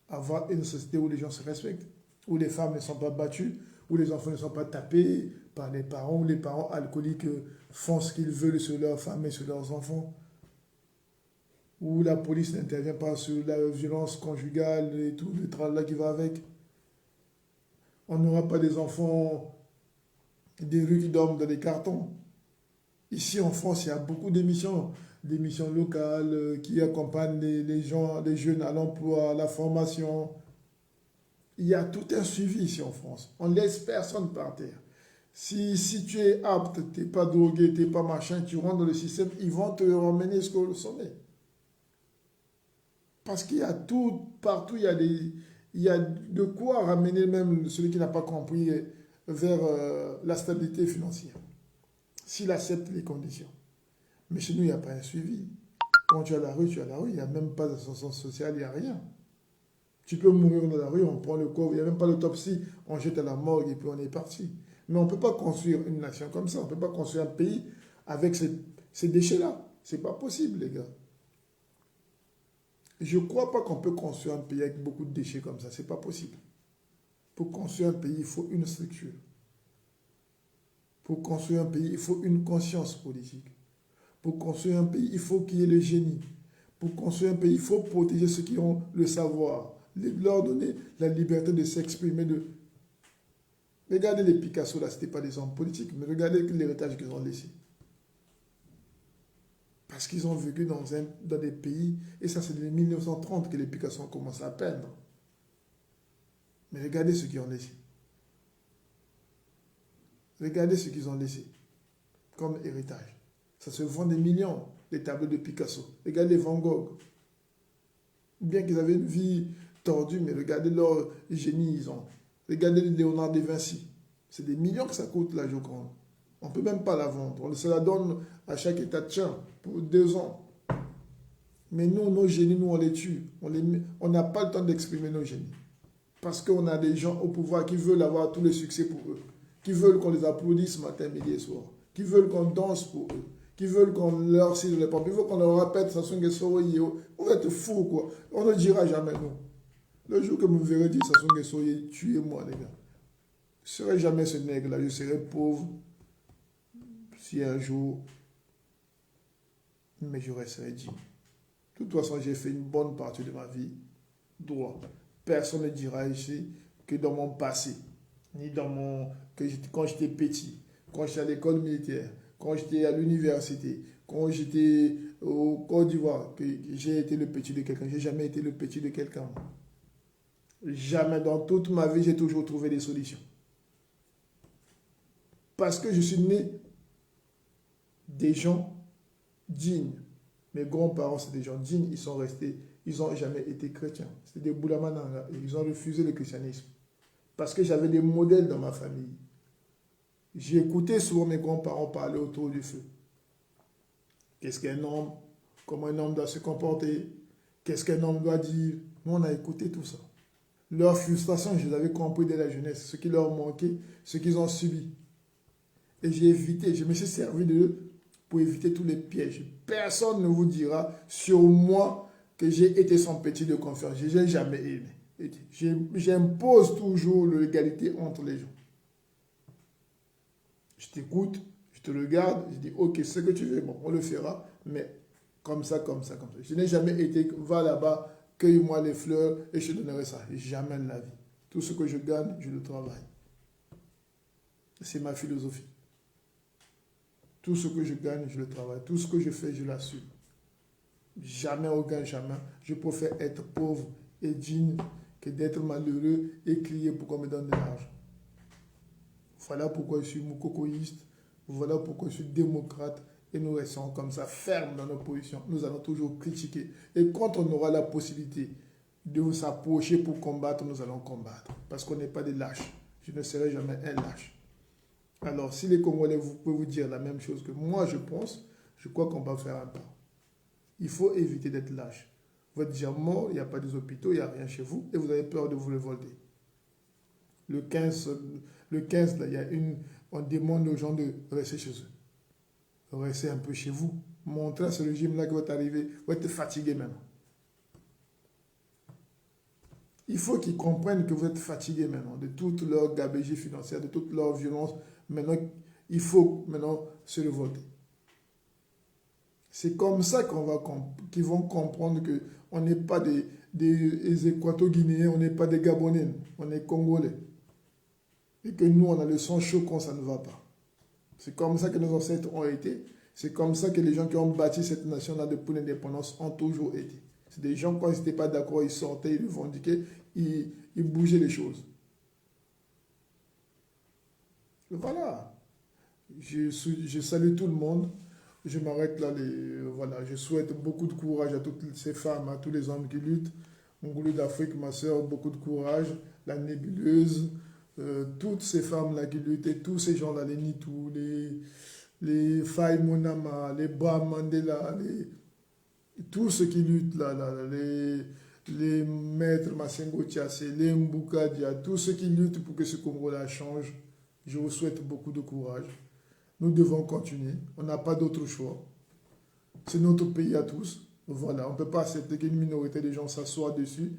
avoir une société où les gens se respectent, où les femmes ne sont pas battues, où les enfants ne sont pas tapés par les parents, où les parents alcooliques font ce qu'ils veulent sur leurs femmes et sur leurs enfants, où la police n'intervient pas sur la violence conjugale et tout le tralala qui va avec. On n'aura pas des enfants des rues qui dorment dans des cartons. Ici en France, il y a beaucoup d'émissions locales qui accompagnent les gens, les jeunes à l'emploi, à la formation. Il y a tout un suivi ici en France. On ne laisse personne par terre. Si tu es apte, tu n'es pas drogué, tu n'es pas machin, tu rentres dans le système, ils vont te ramener jusqu'au sommet. Parce qu'il y a tout, partout, il y a de quoi ramener même celui qui n'a pas compris vers la stabilité financière. S'il accepte les conditions. Mais chez nous, il n'y a pas un suivi. Quand tu es à la rue, tu es à la rue. Il n'y a même pas d'assistance sociale, il n'y a rien. Tu peux mourir dans la rue, on prend le corps, il n'y a même pas l'autopsie, on jette à la morgue et puis on est parti. Mais on ne peut pas construire une nation comme ça. On ne peut pas construire un pays avec ces déchets-là. Ce n'est pas possible, les gars. Je ne crois pas qu'on peut construire un pays avec beaucoup de déchets comme ça. Ce n'est pas possible. Pour construire un pays, il faut une structure. Pour construire un pays, il faut une conscience politique. Pour construire un pays, il faut qu'il y ait le génie. Pour construire un pays, il faut protéger ceux qui ont le savoir. Leur donner la liberté de s'exprimer. Regardez les Picasso, là, ce n'étaient pas des hommes politiques, mais regardez l'héritage qu'ils ont laissé. Parce qu'ils ont vécu dans des pays, et ça c'est de 1930 que les Picasso ont commencé à peindre. Mais regardez ce qu'ils ont laissé. Regardez ce qu'ils ont laissé comme héritage. Ça se vend des millions, les tableaux de Picasso. Regardez Van Gogh. Bien qu'ils avaient une vie tordue, mais regardez leur génie ils ont. Regardez Léonard de Vinci. C'est des millions que ça coûte la Joconde. On ne peut même pas la vendre. On se la donne à chaque état de champ pour 2 ans. Mais nous, nos génies, nous, on les tue. On n'a pas le temps d'exprimer nos génies. Parce qu'on a des gens au pouvoir qui veulent avoir tous les succès pour eux. Qui veulent qu'on les applaudisse matin, midi et soir. Qui veulent qu'on danse pour eux. Qui veulent qu'on leur cise les pommes. Qui veulent qu'on leur répète Sassou Nguesso. Vous êtes fous, quoi. On ne dira jamais non. Le jour que vous me verrez dire Sassou Nguesso, tuez-moi, les gars. Je ne serai jamais ce nègre-là. Je serai pauvre. Si un jour, mais je resterai digne. De toute façon, j'ai fait une bonne partie de ma vie droit. Personne ne dira ici que dans mon passé, ni quand j'étais petit, quand j'étais à l'école militaire, quand j'étais à l'université, quand j'étais au Côte d'Ivoire, que j'ai été le petit de quelqu'un. J'ai jamais été le petit de quelqu'un. Jamais dans toute ma vie, j'ai toujours trouvé des solutions. Parce que je suis né des gens dignes, Mes grands-parents, c'est des gens dignes, ils sont restés, ils n'ont jamais été chrétiens. C'était des Boulamananga, ils ont refusé le christianisme. Parce que j'avais des modèles dans ma famille. J'ai écouté souvent mes grands-parents parler autour du feu. Qu'est-ce qu'un homme? Comment un homme doit se comporter? Qu'est-ce qu'un homme doit dire? Nous, on a écouté tout ça. Leur frustration, je l'avais compris dès la jeunesse. Ce qui leur manquait, ce qu'ils ont subi. Et j'ai évité, je me suis servi d'eux pour éviter tous les pièges. Personne ne vous dira sur moi que j'ai été son petit de confiance. Je n'ai jamais aimé. J'impose toujours l'égalité entre les gens. Je t'écoute, je te regarde, je dis ok, ce que tu veux, bon, on le fera, mais comme ça, comme ça, comme ça. Je n'ai jamais été, va là-bas, cueille-moi les fleurs et je te donnerai ça. Jamais de la vie. Tout ce que je gagne, je le travaille. C'est ma philosophie. Tout ce que je gagne, je le travaille. Tout ce que je fais, je l'assume. Jamais, aucun jamais. Je préfère être pauvre et digne que d'être malheureux et crier pour qu'on me donne de l'argent. Voilà pourquoi je suis moukokoïste. Voilà pourquoi je suis démocrate. Et nous restons comme ça, fermes dans nos positions. Nous allons toujours critiquer. Et quand on aura la possibilité de s'approcher pour combattre, nous allons combattre. Parce qu'on n'est pas des lâches. Je ne serai jamais un lâche. Alors, si les Congolais peuvent vous dire la même chose que moi, je pense, je crois qu'on va faire un pas. Il faut éviter d'être lâche. Vous êtes déjà mort, il n'y a pas des hôpitaux, il n'y a rien chez vous, et vous avez peur de vous révolter. Le 15 là, on demande aux gens de rester chez eux. Restez un peu chez vous. Montrez à ce régime-là que vous êtes arrivé, vous êtes fatigué maintenant. Il faut qu'ils comprennent que vous êtes fatigué maintenant de toute leur gabegie financière, de toute leur violence. Maintenant, il faut maintenant se révolter. C'est comme ça qu'ils vont comprendre qu'on n'est pas des Équato-Guinéens, on n'est pas des Gabonais, on est Congolais. Et que nous, on a le sang chaud quand ça ne va pas. C'est comme ça que nos ancêtres ont été. C'est comme ça que les gens qui ont bâti cette nation-là depuis l'indépendance ont toujours été. C'est des gens, quand ils n'étaient pas d'accord, ils sortaient, ils revendiquaient, ils bougeaient les choses. Voilà. Je salue tout le monde. Je m'arrête là. Voilà. Je souhaite beaucoup de courage à toutes ces femmes, à tous les hommes qui luttent. Mongolie d'Afrique, ma soeur, beaucoup de courage. La nébuleuse, toutes ces femmes-là qui luttent et tous ces gens-là, les Nitou, les Faye Monama, les Bram Mandela, tous ceux qui luttent là, les maîtres Massengo Tiassé, les Mboukadia, tous ceux qui luttent pour que ce Congo-là change, je vous souhaite beaucoup de courage. Nous devons continuer. On n'a pas d'autre choix. C'est notre pays à tous. Voilà, on ne peut pas accepter qu'une minorité de gens s'assoient dessus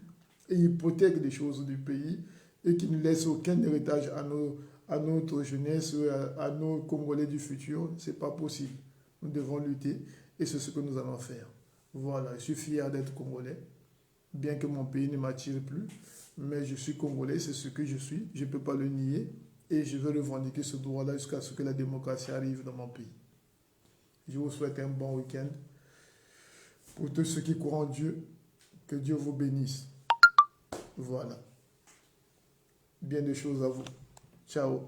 et hypothèquent des choses du pays et qui ne laissent aucun héritage à notre jeunesse, à nos Congolais du futur. Ce n'est pas possible. Nous devons lutter et c'est ce que nous allons faire. Voilà, je suis fier d'être Congolais, bien que mon pays ne m'attire plus, mais je suis Congolais, c'est ce que je suis, je ne peux pas le nier, et je veux revendiquer ce droit-là jusqu'à ce que la démocratie arrive dans mon pays. Je vous souhaite un bon week-end. Pour tous ceux qui croient en Dieu, que Dieu vous bénisse. Voilà. Bien de choses à vous. Ciao.